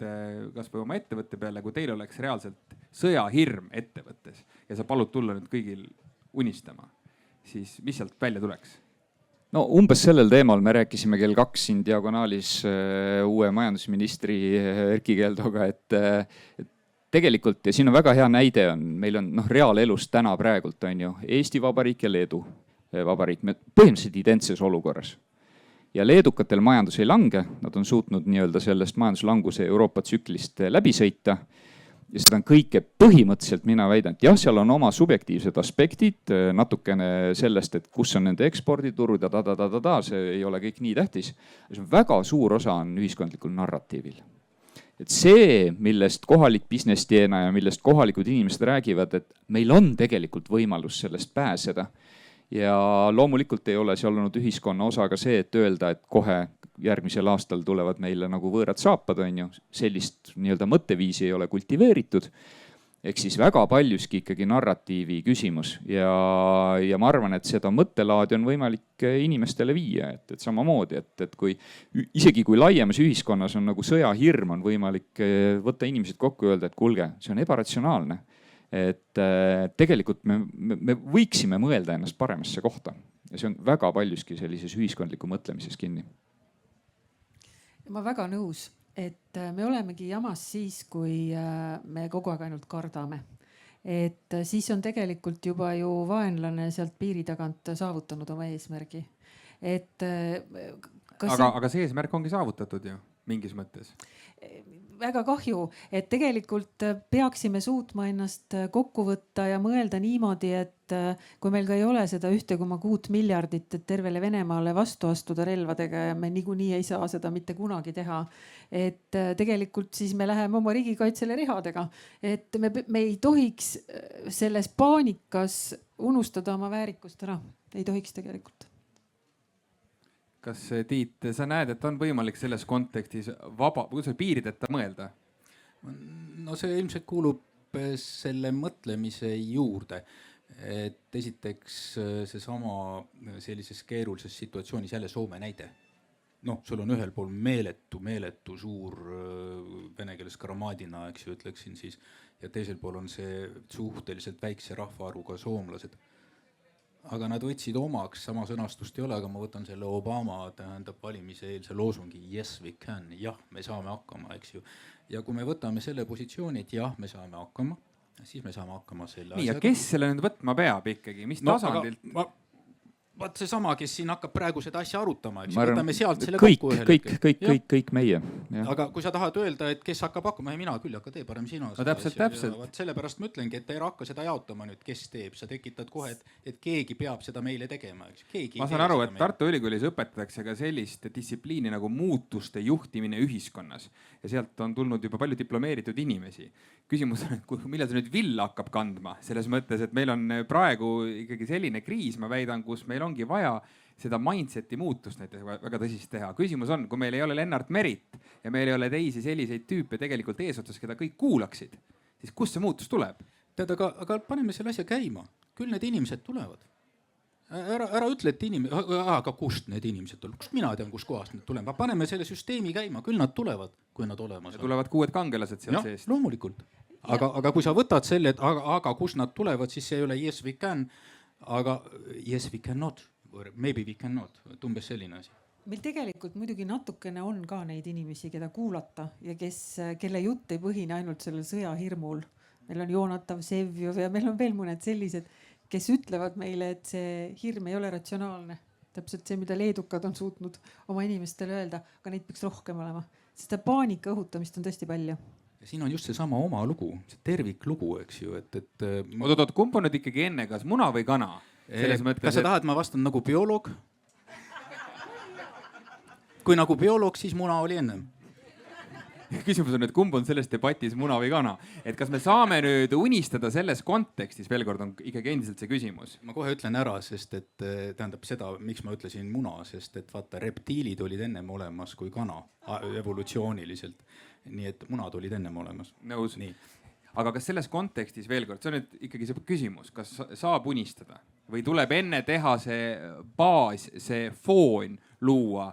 kas või oma ettevõtte peale, kui teil oleks reaalselt sõjahirm ettevõttes ja sa palud tulla nüüd kõigil unistama, siis mis sealt välja tuleks? No umbes sellel teemal me rääkisime kell 2 siin diagonaalis uue majandusministri Erkki Keldoga, et tegelikult, ja siin on väga hea näide, meil on reaalelust täna praegult on ju Eesti Vabariik ja Leedu Vabariik, me põhimõtteliselt identses olukorras. Ja leedukatel majandus ei lange, nad on suutnud nii-öelda sellest majanduslanguse Euroopa tsüklist läbi sõita. Ja seda on kõike põhimõtteliselt mina väidan, et jah, seal on oma subjektiivsed aspektid, natukene sellest, et kus on nende eksporditurud ja see ei ole kõik nii tähtis. Väga suur osa on ühiskondlikul narratiivil. Et see, millest kohalik business teenaja, millest kohalikud inimesed räägivad, et meil on tegelikult võimalus sellest pääseda. Ja loomulikult ei ole seal olnud ühiskonna osa ka see, et öelda, et kohe järgmisel aastal tulevad meile nagu võõrad saapad, on ju. Sellist nii-öelda mõtteviisi ei ole kultiveeritud. Ehk siis väga paljuski ikkagi narratiivi küsimus. Ja ma arvan, et seda mõttelaadi on võimalik inimestele viia. Et samamoodi, et kui, isegi kui laiemas ühiskonnas on nagu sõjahirm, on võimalik võtta inimesed kokku ja öelda, et kuulge, see on ebaratsionaalne. Et tegelikult me võiksime mõelda ennast paremasse kohta. Ja see on väga paljuski sellises ühiskondliku mõtlemises kinni. Ma väga nõus, et me olemegi jamas siis, kui me kogu aeg ainult kardame. Et siis on tegelikult juba ju vaenlane sealt piiri tagant saavutanud oma eesmärgi. Aga see eesmärk ongi saavutatud ju mingis mõttes. Väga kahju, et tegelikult peaksime suutma ennast kokku võtta ja mõelda niimoodi, et kui meil ka ei ole seda 1,6 miljardit, et tervele Venemaale vastu astuda relvadega ja me niikuinii ei saa seda mitte kunagi teha. Et tegelikult siis me läheme oma riigikaitsele rihadega, et me ei tohiks selles paanikas unustada oma väärikust ära. Ei tohiks tegelikult. Kas Tiit, sa näed, et on võimalik selles kontekstis piirideta mõelda? No see ilmselt kuulub selle mõtlemise juurde. Et esiteks seesama sellises keerulises situatsioonis jälle Soome näide. Sul on ühel pool meeletu suur vene keeles gramaadina, eks ju, ütleksin siis. Ja teisel pool on see suhteliselt väikse rahvaarvuga soomlased. Aga nad võtsid omaks, sama sõnastust ei ole, aga ma võtan selle Obama tähendab valimise eelse loosungi Yes we can, jah, me saame hakkama, eks ju. Ja kui me võtame selle positsiooni, et jah, me saame hakkama, siis me saame hakkama selle asjaga. Ja kes selle nüüd võtma peab ikkagi, mis tasandilt? vaat seesama, kes siin hakkab praegu seda asja arutama, eks, Ma arvan, võtame sealt selle kõik, kokku. kõik meie. Aga kui sa tahad öelda, et kes hakkab hakkama, mina küll, aga tee parem sina. No täpselt. Sellepärast ma ütlengi, et ei hakka seda jaotama nüüd, kes teeb, sa tekitad kohe, et keegi peab seda meile tegema. Ma saan aru, et Tartu Ülikoolis õpetatakse ka sellist distsipliini nagu muutuste juhtimine ühiskonnas ja sealt on tulnud juba palju diplomeeritud inimesi. Küsimus on, et millal see nüüd villa hakkab kandma, selles mõttes, et meil on praegu ikkagi selline kriis, ma väidan, kus meil ongi vaja seda mindseti muutust näiteks väga tõsist teha. Küsimus on, kui meil ei ole Lennart Merit ja meil ei ole teisi selliseid tüüpe tegelikult eesotsas, keda kõik kuulaksid, siis kust see muutus tuleb? Tead, aga paneme selle asja käima. Küll need inimesed tulevad. Ära ütle, et aga kust need inimesed tulevad? Kust mina tean, kus kohast need tulevad? Paneme selle süsteemi käima, küll nad tulevad, kui nad olemas on. Tulevad 6 kangelased sealt seest. Loomulikult. Aga kui sa võtad selle, et aga kus nad tulevad, siis see ei ole yes we can, aga yes we cannot, maybe we cannot, umbes selline asi. Meil tegelikult muidugi natukene on ka neid inimesi, keda kuulata ja kelle jutt ei põhine ainult sellel sõjahirmul. Meil on Joonatav Sevjov ja meil on veel mõned sellised, kes ütlevad meile, et see hirm ei ole ratsionaalne. Täpselt see, mida leedukad on suutnud oma inimestele öelda, aga neid peaks rohkem olema. Seda paanika õhutamist on tõesti palju. Ja siin on just see sama oma lugu, see terviklugu, eks ju. Oot, kumb on nüüd ikkagi enne, kas muna või kana? Kas sa tahad, ma vastan nagu bioloog? Kui nagu bioloog, siis muna oli ennem. Küsimus on, et kumb on selles debatis muna või kana? Et kas me saame nüüd unistada selles kontekstis, veel kord on ikkagi endiselt see küsimus. Ma kohe ütlen ära, sest et tähendab seda, miks ma ütlesin muna, sest et vaata, reptiilid olid ennem olemas kui kana evolutsiooniliselt. Nii et munad olid ennem olemas. Nõus. Nii. Aga kas selles kontekstis veel kord, see on nüüd ikkagi see küsimus, kas saab unistada või tuleb enne teha see baas, see foon luua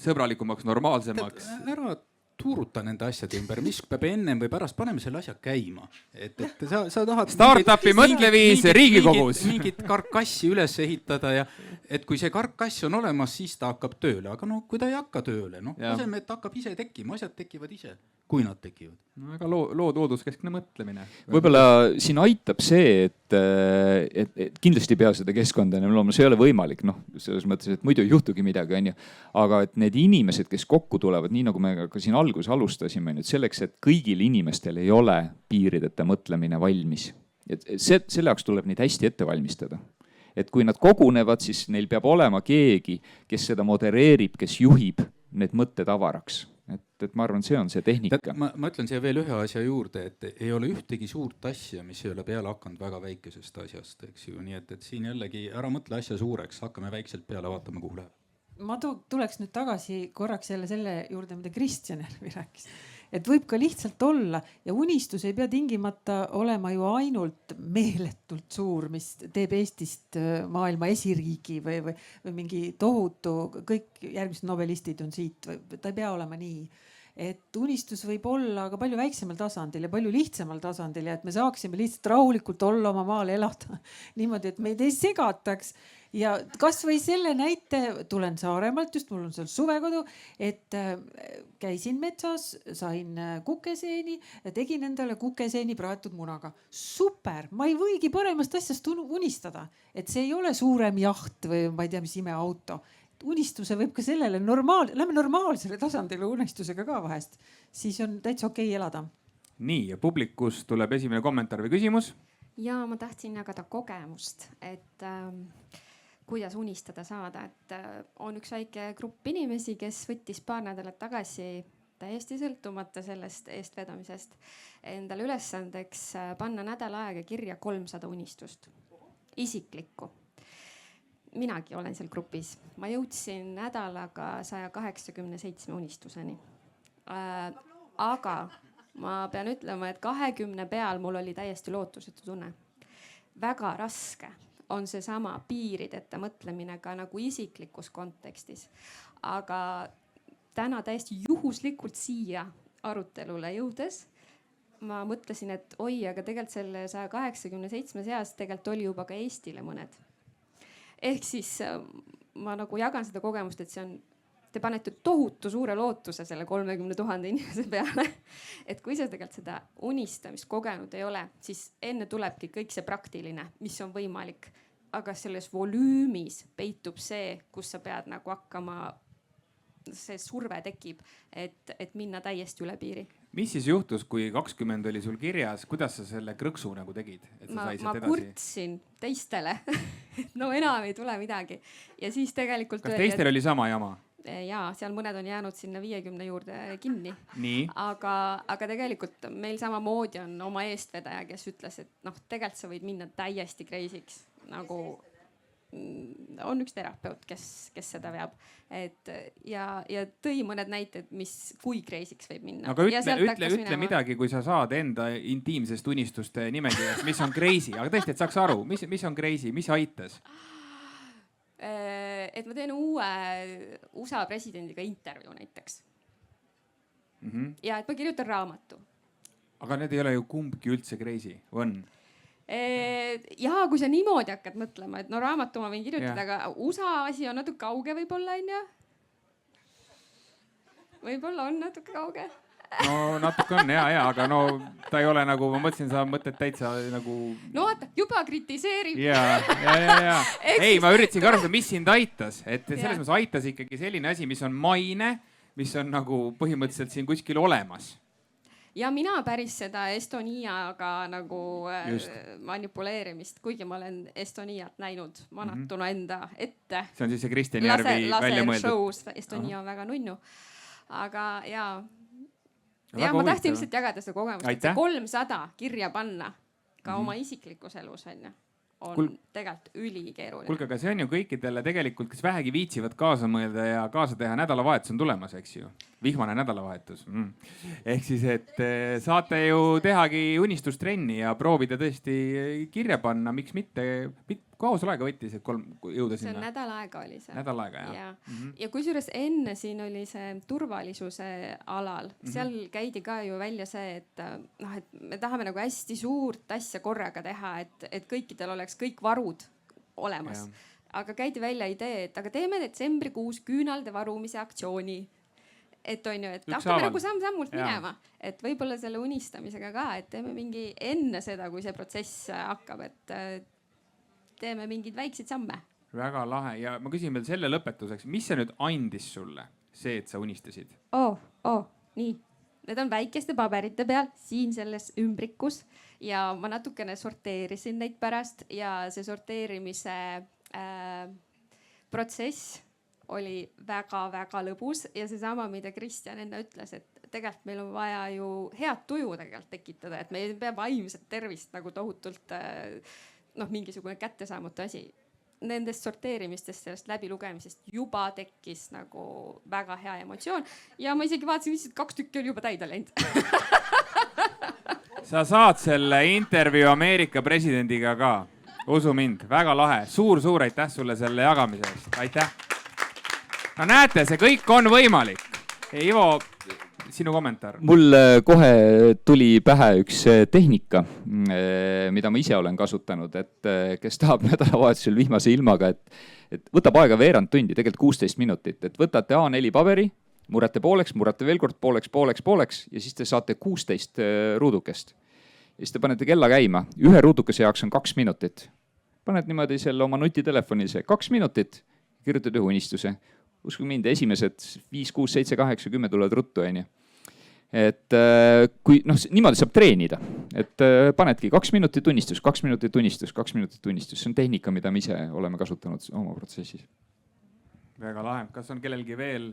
sõbralikumaks, normaalsemaks? Ära tuuruta nende asjade ümber, mis peab ennem või pärast, paneme selle asja käima. Et sa tahad Startupi mõtleviis Riigikogus. Mingit karkassi üles ehitada ja et kui see karkass on olemas, siis ta hakkab tööle. Aga no kui ta ei hakka tööle, laseme, et hakkab ise tekkima, asjad tekivad ise, kui nad tekivad. Väga looduskeskne mõtlemine. Võib-olla siin aitab see, et kindlasti ei pea seda keskkonda enam looma, see ei ole võimalik, selles mõttes, et muidu ei juhtugi midagi, on ju. Aga et need inimesed, kes kokku tulevad, nii nagu me ka siin alustasime, nüüd selleks, et kõigil inimestel ei ole piirideta mõtlemine valmis. Selle jaoks tuleb neid hästi ette valmistada. Et kui nad kogunevad, siis neil peab olema keegi, kes seda modereerib, kes juhib need mõtted avaraks. Et ma arvan, see on see tehnika. Ma ütlen siia veel ühe asja juurde, et ei ole ühtegi suurt asja, mis ei ole peale hakanud väga väikesest asjast, eks ju. Nii et siin jällegi ära mõtle asja suureks, hakkame väikselt peale, vaatame kuhu läheb. Ma tuleks nüüd tagasi korraks selle juurde, mida Kristjan rääkis. Et võib ka lihtsalt olla ja unistus ei pea tingimata olema ju ainult meeletult suur, mis teeb Eestist maailma esiriigi või mingi tohutu, kõik järgmised nobelistid on siit, ta ei pea olema nii. Et unistus võib olla aga palju väiksemal tasandil ja palju lihtsamal tasandil ja et me saaksime lihtsalt rahulikult olla oma maal elada niimoodi, et meid ei segataks. Ja kas või selle näite, tulen Saaremaalt, just mul on seal suvekodu, et käisin metsas, sain kukeseeni ja tegin endale kukeseeni praetud munaga. Super, ma ei võigi paremast asjast unistada, et see ei ole suurem jaht või ma ei tea, mis imeauto. Unistuse võib ka sellele lähme normaalsele tasandile unistusega ka vahest, siis on täitsa okei elada. Nii, ja publikus tuleb esimene kommentaar või küsimus. Ja ma tahtsin jagada kogemust, et kuidas unistada saada, et on üks väike grupp inimesi, kes võttis paar nädalat tagasi täiesti sõltumata sellest eestvedamisest endale ülesandeks panna nädala aega kirja 300 unistust. Isiklikku. Minagi olen seal grupis. Ma jõudsin nädalaga 187 unistuseni. Aga ma pean ütlema, et 20 peal mul oli täiesti lootusetu tunne. Väga raske on seesama piirideta mõtlemine ka nagu isiklikus kontekstis. Aga täna täiesti juhuslikult siia arutelule jõudes ma mõtlesin, et oi, aga tegelikult selle 187 seas tegelikult oli juba ka Eestile mõned. Ehk siis ma nagu jagan seda kogemust, et te panete tohutu suure lootuse selle 30 000 inimese peale. Et kui sa tegelikult seda unistamist kogenud ei ole, siis enne tulebki kõik see praktiline, mis on võimalik. aga selles volüümis peitub see, kus sa pead nagu hakkama, see surve tekib, et minna täiesti üle piiri. mis siis juhtus, kui 20 oli sul kirjas, kuidas sa selle krõksu nagu tegid? Ma kurtsin teistele, no enam ei tule midagi. Ja siis tegelikult... Kas teistel oli sama jama? Jaa, seal mõned on jäänud sinna 50 juurde kinni. Nii. Aga tegelikult meil samamoodi on oma eestvedaja, kes ütles, et noh, tegelikult sa võid minna täiesti crazy'ks. Nagu on üks terapeut, kes seda veab. Ja tõi mõned näited, kui crazy'ks võib minna. Aga ütle midagi, kui sa saad enda intiimsest unistuste nimekirjast, mis on crazy. Aga tõesti, et saaks aru, mis on crazy, mis aitas? Et ma teen uue USA presidendiga intervjuu näiteks. Ja et ma kirjutan raamatu. Aga need ei ole ju kumbki üldse crazy, on? Jaa, kui sa niimoodi hakkad mõtlema, et no raamatu ma võin kirjutada, aga USA asi on natuke kauge võib-olla, on ju? Võib-olla on natuke kauge. No natuke on, aga no ta ei ole nagu, ma mõtlesin, sa mõtled täitsa nagu... No vaata, juba kritiseerib. Ja. Ei, ma üritasin ka arvata, mis sind aitas. Et selles mõttes aitas ikkagi selline asi, mis on maine, mis on nagu põhimõtteliselt siin kuskil olemas. Ja mina päris seda Estoniaga nagu manipuleerimist, kuigi ma olen Estoniat näinud manatuna enda ette. See on siis see Kristjan Järvi välja mõeldud. Estonia on väga nunnu. Aga ma tahtsin lihtsalt jagada seda kogemust, et see 300 kirja panna ka oma isiklikus elus on tegelikult ülikeeruline. Kuulge, aga see on ju kõikidele tegelikult, kes vähegi viitsivad kaasa mõelda ja kaasa teha, nädalavahetus on tulemas, eks ju. Vihmane nädalavahetus. Ehk siis, et saate ju tehagi unistustrenni ja proovida tõesti kirja panna, miks mitte. Kaua sul aega võttis, et jõuda sinna? See on nädal aega oli see. Nädal aega, jah. Ja kusjuures enne siin oli see turvalisuse alal. Seal käidi ka ju välja see, et me tahame nagu hästi suurt asja korraga teha, et kõikidel oleks kõik varud olemas. Aga käidi välja idee, et aga teeme detsembrikuus küünalde varumise aktsiooni. Et on ju, et hakkame nagu samm-sammult minema. Et võib-olla selle unistamisega ka, et teeme mingi enne seda, kui see protsess hakkab, et teeme mingeid väikseid samme. Väga lahe. Ja ma küsin veel selle lõpetuseks, mis see nüüd andis sulle, see, et sa unistasid? Nii. Need on väikeste paberite peal siin selles ümbrikus ja ma natukene sorteerisin neid pärast ja see sorteerimise protsess oli väga-väga lõbus ja seesama, mida Kristjan enne ütles, et tegelikult meil on vaja ju head tuju tegelikult tekitada, et me ei pea vaimset tervist nagu tohutult mingisugune kättesaamatu asi. Nendest sorteerimistest, sellest läbilugemisest juba tekkis nagu väga hea emotsioon ja ma isegi vaatasin, et 2 tükki oli juba täide läinud. Sa saad selle intervjuu Ameerika presidendiga ka. Usu mind, väga lahe. Suur aitäh sulle selle jagamise eest. Aitäh. No näete, see kõik on võimalik. Ivo, sinu kommentaar. Mul kohe tuli pähe üks tehnika, mida ma ise olen kasutanud, et kes tahab nädalavahetusel vihmase ilmaga, et võtab aega veerand tundi, tegelikult 16 minutit, et võtate A4 paberi, murrate pooleks, murrate veel kord pooleks ja siis te saate 16 ruudukest. Ja siis te panete kella käima. Ühe ruudukese jaoks on 2 minutit. Paned niimoodi selle oma nutitelefonise 2 minutit, kirjutad ühe unistuse. Usku mind, esimesed 5, 6, 7, 8, 10 tulevad ruttu, on ju. Et kui niimoodi saab treenida, et panedki 2 minutit unistus, 2 minutit unistus, 2 minutit unistus. See on tehnika, mida me ise oleme kasutanud oma protsessis. Väga lahe. Kas on kellelgi veel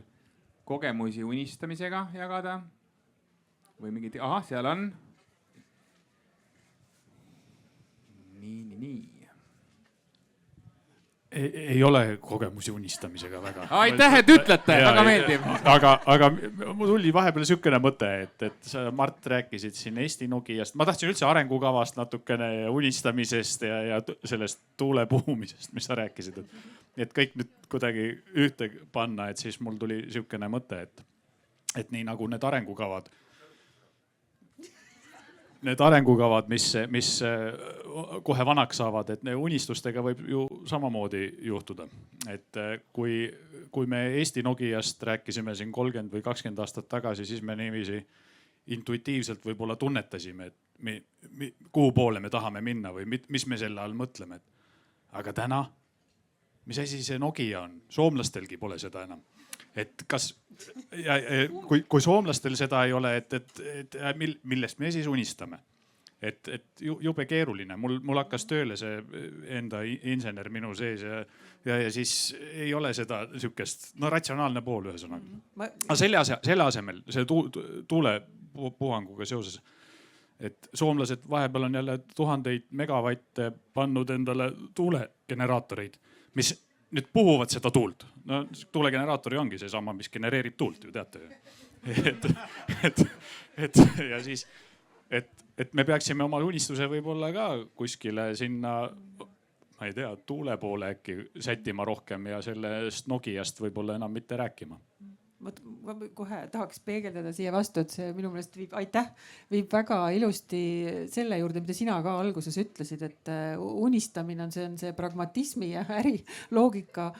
kogemusi unistamisega jagada? Või mingid... seal on. Nii. Ei ole kogemusi unistamisega väga. Aitäh, et ütlete, väga meeldib. Aga mul tuli vahepeal sükene mõte, et sa, Mart, rääkisid siin Eesti Nokiast. Ma tahtsin üldse arengukavast natukene unistamisest ja sellest tuulepuhumisest, mis sa rääkisid. Et kõik nüüd kuidagi ühte panna, et siis mul tuli sükene mõte, et nii nagu need arengukavad, mis kohe vanaks saavad, et unistustega võib ju samamoodi juhtuda. Et kui me Eesti Nokiast rääkisime siin 30 või 20 aastat tagasi, siis me niiviisi intuitiivselt võib-olla tunnetasime, et kuhu poole me tahame minna või mis me selle all mõtleme. aga täna, mis asi see Nokia on? Soomlastelgi pole seda enam. Et kas, kui soomlastel seda ei ole, et millest me siis unistame? Et jube keeruline. Mul hakkas tööle see enda insener minu sees ja siis ei ole seda sükest, ratsionaalne pool ühesõnaga. Aga selle asemel, see tuulepuhanguga seoses, et soomlased vahepeal on jälle 1000 megavatte pannud endale tuulegeneraatoreid, mis nüüd puhuvad seda tuult. No tuulegeneraatori ongi seesama, mis genereerib tuult, ju teate. Ja siis, et me peaksime oma unistuse võib-olla ka kuskile sinna, ma ei tea, tuule poole äkki sättima rohkem ja sellest Nokiast võib-olla enam mitte rääkima. Ma kohe tahaks peegeldada siia vastu, et see minu meelest viib väga ilusti selle juurde, mida sina ka alguses ütlesid, et unistamine on see pragmatismi ja äriloogika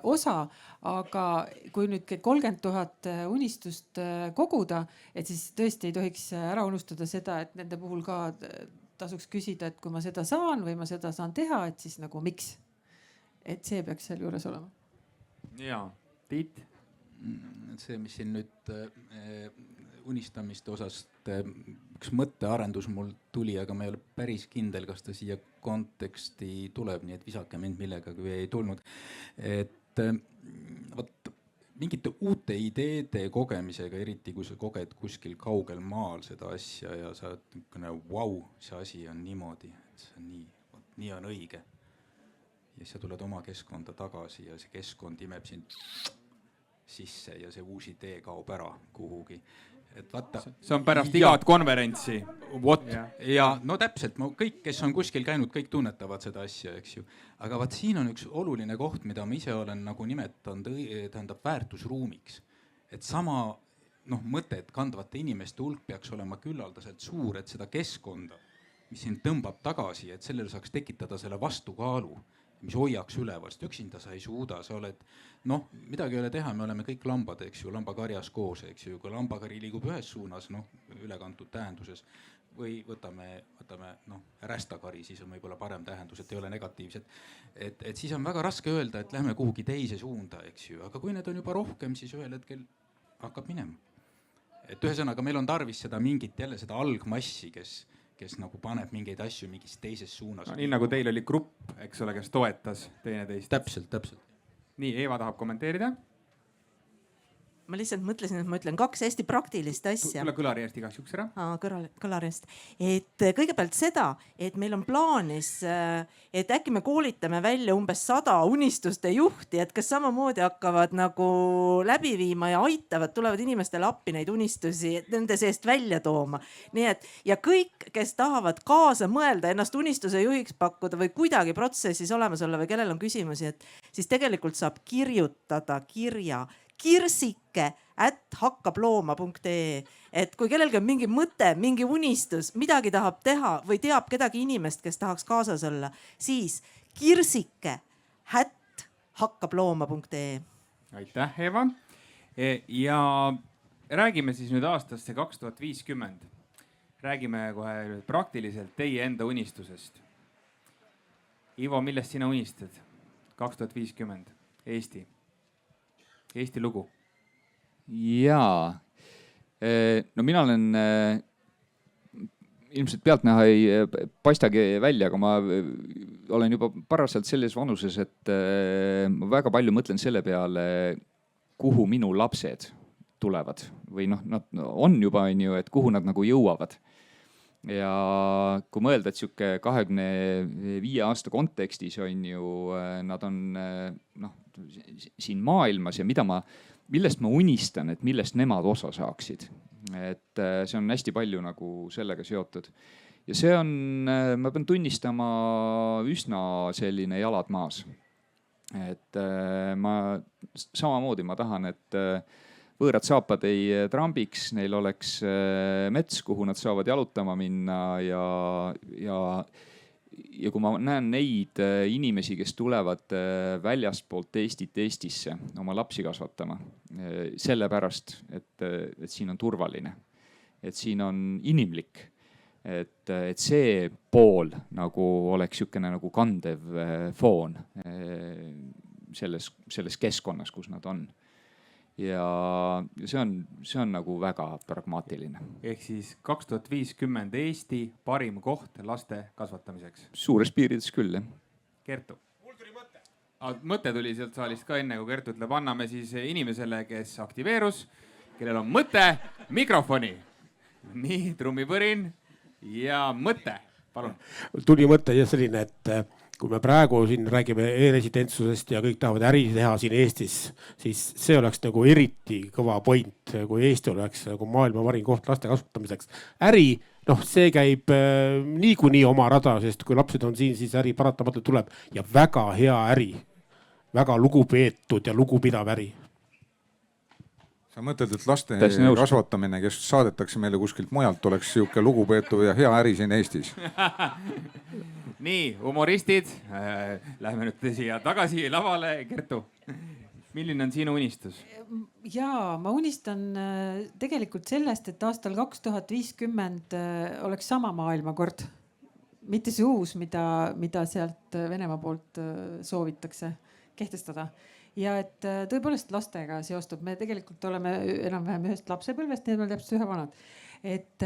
osa. Aga kui nüüd 30 000 unistust koguda, et siis tõesti ei tohiks ära unustada seda, et nende puhul ka tasuks küsida, et kui ma seda saan või ma seda saan teha, et siis nagu miks? Et see peaks seal juures olema. Jaa, Tiit? See, mis siin nüüd unistamiste osast üks mõttearendus mul tuli, aga ma ei ole päris kindel, kas ta siia konteksti tuleb, nii et visake mind millegagi ei tulnud. Et võt, mingite uute ideede kogemisega, eriti kui sa koged kuskil kaugel maal seda asja ja sa oled see asi on niimoodi, et see on nii on õige. Ja sa tuled oma keskkonda tagasi ja see keskkond imeb sind sisse ja see uus idee kaob ära kuhugi. Et vaata, see on pärast igat konverentsi. Ja no täpselt, kõik, kes on kuskil käinud, kõik tunnetavad seda asja, eks ju. Aga vaat siin on üks oluline koht, mida ma ise olen nagu nimetanud, tähendab väärtusruumiks. Et sama mõtet kandvate inimeste hulk peaks olema küllaldaselt suur, et seda keskkonda, mis sind tõmbab tagasi, et sellele saaks tekitada selle vastukaalu, mis hoiaks üleval, sest üksinda sa ei suuda, sa oled, midagi ei ole teha, me oleme kõik lambad, eks ju, lambakarjas koos, eks ju, kui lambakari liigub ühes suunas, ülekantud tähenduses, või võtame rästakari, siis on võib-olla parem tähendus, et ei ole negatiivsed. Et siis on väga raske öelda, et lähme kuhugi teise suunda, eks ju, aga kui need on juba rohkem, siis ühel hetkel hakkab minema. Et ühesõnaga, meil on tarvis seda mingit jälle seda algmassi, kes nagu paneb mingeid asju mingis teises suunas. Nii nagu teil oli grupp, eks ole, kes toetas teineteist. Täpselt. Nii, Eeva tahab kommenteerida. Ma lihtsalt mõtlesin, et ma ütlen 2 hästi praktilist asja. Tule kõlari eest igaks juks ära. Kõlari eest. Et kõigepealt seda, et meil on plaanis, et äkki me koolitame välja umbes 100 unistuste juhti, et kes samamoodi hakkavad nagu läbi viima ja aitavad, tulevad inimestele appi neid unistusi nende seest välja tooma. Nii et ja kõik, kes tahavad kaasa mõelda, ennast unistuse juhiks pakkuda või kuidagi protsessis olemas olla või kellel on küsimusi, et siis tegelikult saab kirjutada kirja kirsike@hakkablooma.ee, et kui kellelgi on mingi mõte, mingi unistus, midagi tahab teha või teab kedagi inimest, kes tahaks kaasas olla, siis kirsike@hakkablooma.ee. Aitäh, Eeva. Ja räägime siis nüüd aastasse 2050. Räägime kohe praktiliselt teie enda unistusest. Ivo, millest sina unistad? 2050, Eesti lugu. Jaa. No mina olen, ilmselt pealtnäha ei paistagi välja, aga ma olen juba paraselt selles vanuses, et ma väga palju mõtlen selle peale, kuhu minu lapsed tulevad. Või nad on juba, et kuhu nad nagu jõuavad. Ja kui mõelda, et siuke 25 aasta kontekstis on ju, nad on siin maailmas ja millest ma unistan, et millest nemad osa saaksid. Et see on hästi palju nagu sellega seotud. Ja see on, ma pean tunnistama, üsna selline jalad maas. Et samamoodi ma tahan, et võõrad saapad ei trambiks, neil oleks mets, kuhu nad saavad jalutama minna ja kui ma näen neid inimesi, kes tulevad väljastpoolt Eestit Eestisse oma lapsi kasvatama, sellepärast, et siin on turvaline, et siin on inimlik, et see pool nagu oleks niisugune nagu kandev foon selles keskkonnas, kus nad on. Ja see on nagu väga pragmaatiline. Ehk siis 2050 Eesti parim koht laste kasvatamiseks. Suures piirides küll, jah. Kertu. Mul tuli mõte. Mõte tuli sealt saalist ka enne, kui Kertu ütleb, anname siis inimesele, kes aktiveerus, kellel on mõte, mikrofoni. Nii, trummipõrin ja mõte. Palun. Tuli mõte selline, et kui me praegu siin räägime e-residentsusest ja kõik tahavad äri teha siin Eestis, siis see oleks nagu eriti kõva point, kui Eesti oleks nagu maailma parim koht laste kasvatamiseks. Äri, see käib niikuinii oma rada, sest kui lapsed on siin, siis äri paratamatult tuleb ja väga hea äri, väga lugupeetud ja lugupidav äri. Sa mõtled, et laste kasvatamine, kes saadetakse meile kuskilt mujalt, oleks siuke lugupeetud ja hea äri siin Eestis. Nii, humoristid, lähme nüüd siia tagasi lavale. Kertu, milline on sinu unistus? Jaa, ma unistan tegelikult sellest, et aastal 2050 oleks sama maailmakord. Mitte see uus, mida sealt Venemaa poolt soovitakse kehtestada. Ja et tõepoolest lastega seostub, me tegelikult oleme enam-vähem ühest lapsepõlvest, need on täpselt ühe vanad. Et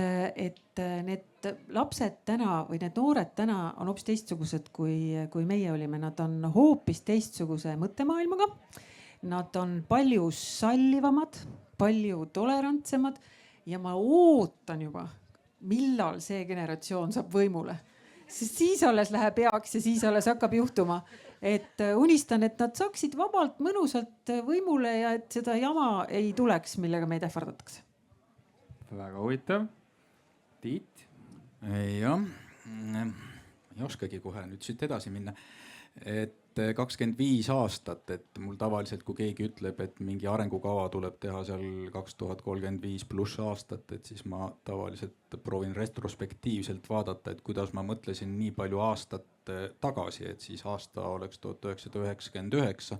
need lapsed täna või need noored täna on hoopis teistsugused, kui meie olime. Nad on hoopis teistsuguse mõttemaailmaga. Nad on palju sallivamad, palju tolerantsemad ja ma ootan juba, millal see generatsioon saab võimule. Sest siis alles läheb heaks ja siis alles hakkab juhtuma. Et unistan, et nad saaksid vabalt mõnusalt võimule ja et seda jama ei tuleks, millega meid ähvardatakse. Väga huvitav. Tiit? Jah, ei oskagi kohe nüüd siit edasi minna. Et 25 aastat, et mul tavaliselt, kui keegi ütleb, et mingi arengukava tuleb teha seal 2035 pluss aastat, et siis ma tavaliselt proovin retrospektiivselt vaadata, et kuidas ma mõtlesin nii palju aastat tagasi, et siis aasta oleks 1999,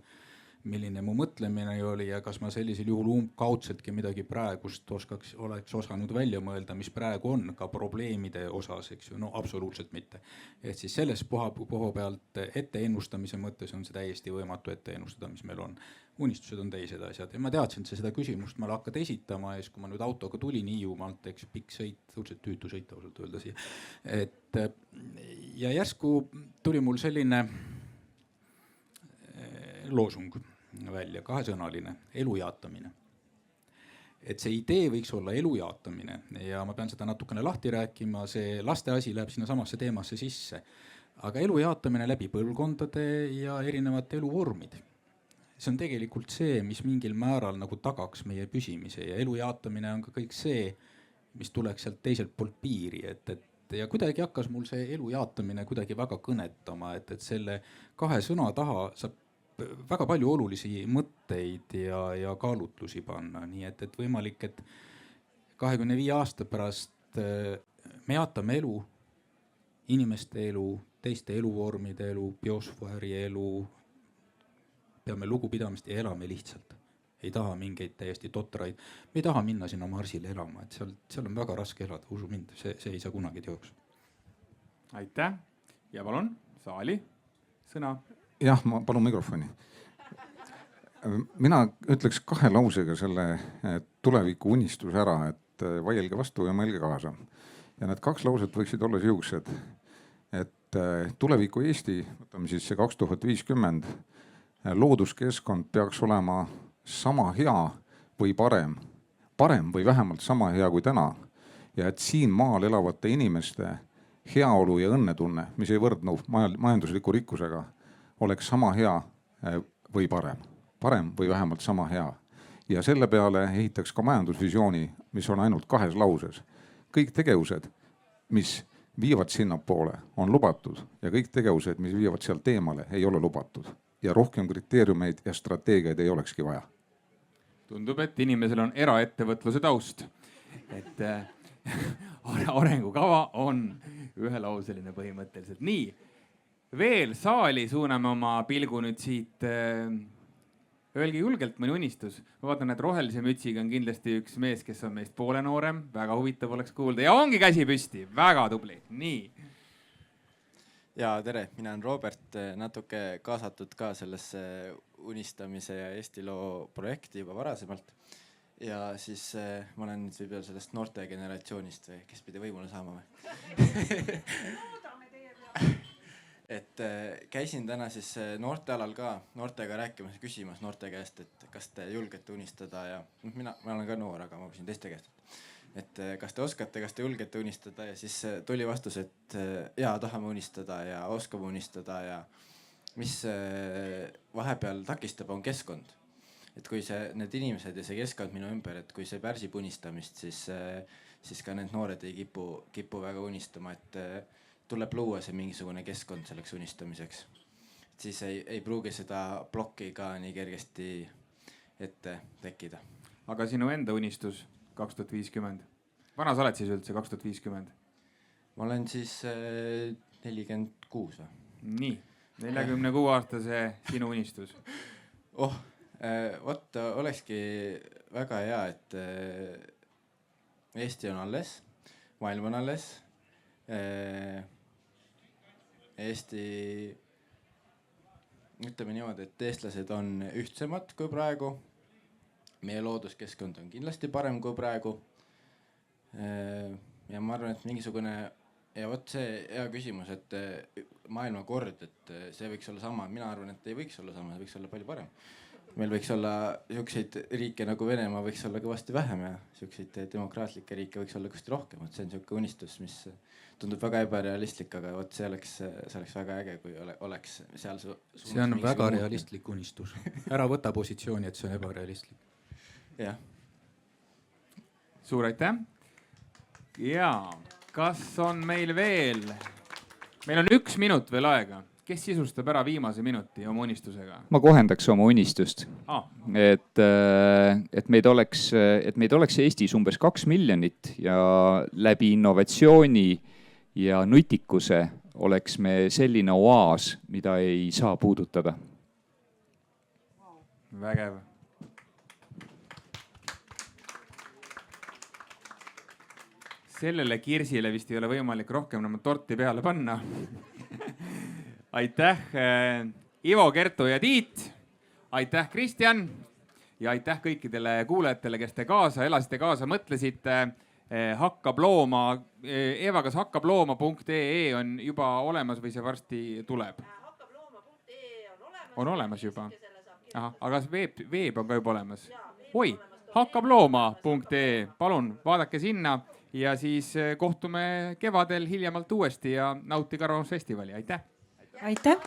milline mu mõtlemine oli ja kas ma sellisel juhul kaudseltki midagi praegust oleks osanud välja mõelda, mis praegu on ka probleemide osas, eks ju, no absoluutselt mitte. Et siis selles puhul pealt ette ennustamise mõttes on see täiesti võimatu ette ennustada, mis meil on. Unistused on teised asjad ja ma teadsin, et seda küsimust ma hakkad esitama ja siis, kui ma nüüd autoga tulin Hiiumaalt, eks pikk sõit, õudselt tüütu sõita ausalt öelda siia. Et ja järsku tuli mul selline loosung välja, kahesõnaline, elu jaatamine. Et see idee võiks olla elu jaatamine ja ma pean seda natukene lahti rääkima, see laste asi läheb sinna samasse teemasse sisse. Aga elu jaatamine läbi põlvkondade ja erinevate eluvormid. See on tegelikult see, mis mingil määral nagu tagaks meie püsimise ja elu jaatamine on ka kõik see, mis tuleks sealt teiselt poolt piiri. Ja kuidagi hakkas mul see elu jaatamine kuidagi väga kõnetama, et selle kahe sõna taha saab väga palju olulisi mõtteid ja kaalutlusi panna. Nii et võimalik, et 25 aasta pärast me jaatame elu, inimeste elu, teiste eluvormide elu, biosfääri elu, peame lugupidamist ja elame lihtsalt. Ei taha mingeid täiesti totraid. Me ei taha minna sinna Marsile elama, et seal on väga raske elada, usu mind, see ei saa kunagi teoks. Aitäh ja palun saali sõna. Jah, ma palun mikrofoni. Mina ütleks kahe lausega selle tuleviku unistuse ära, et vaielge vastu ja mõelge kaasa. Ja need kaks lauset võiksid olla siuksed, et tuleviku Eesti, võtame siis see 2050, looduskeskkond peaks olema sama hea või parem või vähemalt sama hea kui täna. Ja et siin maal elavate inimeste heaolu ja õnnetunne, mis ei võrdnu majandusliku rikkusega, oleks sama hea või parem või vähemalt sama hea. Ja selle peale ehitaks ka majandusvisiooni, mis on ainult kahes lauses. Kõik tegevused, mis viivad sinna poole, on lubatud ja kõik tegevused, mis viivad sealt eemale, ei ole lubatud. Ja rohkem kriteeriumeid ja strateegiaid ei olekski vaja. Tundub, et inimesel on eraettevõtluse taust. Et arengukava on ühelauseline põhimõtteliselt. Nii. Veel saali suuname oma pilgu nüüd siit Öelge julgelt mõni unistus. Ma vaatan, et rohelise mütsiga on kindlasti üks mees, kes on meist poole noorem. Väga huvitav oleks kuulda ja ongi käsi püsti. Väga tubli. Nii. Ja tere, mina olen Robert, natuke kaasatud ka sellesse unistamise ja Eesti loo projekti juba varasemalt. Ja siis ma olen nüüd võib-olla sellest noorte generatsioonist või kes pidi võimule saama või? Et käisin täna siis noortealal ka noortega rääkimas ja küsimas noorte käest, et kas te julgete unistada ja ma olen ka noor, aga ma küsin teiste käest. Et kas te oskate, kas te julgete unistada ja siis tuli vastus, et jaa, tahame unistada ja oskame unistada ja mis vahepeal takistab, on keskkond. Et kui need inimesed ja see keskkond minu ümber, et kui see pärsib unistamist, siis ka need noored ei kipu väga unistama, et tuleb luua see mingisugune keskkond selleks unistamiseks. Siis ei pruugi seda plokki ka nii kergesti ette tekkida. Aga sinu enda unistus 2050? Vana sa oled siis üldse 2050? Ma olen siis 46 või? Nii, 46-aastase sinu unistus. Vot olekski väga hea, et Eesti on alles, maailm on alles. Eesti, ütleme niimoodi, et eestlased on ühtsemad kui praegu. Meie looduskeskkond on kindlasti parem kui praegu. Ja ma arvan, et mingisugune, ja vot see hea küsimus, et maailmakord, et see võiks olla sama. Mina arvan, et ei võiks olla sama, see võiks olla palju parem. Meil võiks olla siukseid riike nagu Venemaa võiks olla kõvasti vähem ja siukseid demokraatlikke riike võiks olla kõvasti rohkem. See on siuke unistus, mis tundub väga ebarealistlik, aga vot see oleks väga äge, kui oleks seal see on väga realistlik unistus. Ära võta positsiooni, et see on ebarealistlik. Jah. Suur aitäh. Ja kas on meil veel? Meil on 1 minut veel aega. Kes sisustab ära viimase minuti oma unistusega? Ma kohendaks oma unistust. Et meid oleks Eestis umbes 2 miljonit ja läbi innovatsiooni ja nutikuse oleks me selline oaas, mida ei saa puudutada. Vägev. Sellele kirsile vist ei ole võimalik rohkem oma torti peale panna. Aitäh Ivo, Kertu ja Tiit. Aitäh Kristjan ja aitäh kõikidele kuulajatele, kes te elasite kaasa, mõtlesite. Hakkab looma, Eva, kas hakkablooma.ee on juba olemas või see varsti tuleb? Hakkablooma.ee on olemas juba. Aha, aga veeb on ka juba olemas. Oi, hakkablooma.ee, palun vaadake sinna ja siis kohtume kevadel hiljemalt uuesti ja nautige Arvamusfestivali. Aitäh! Aitäh!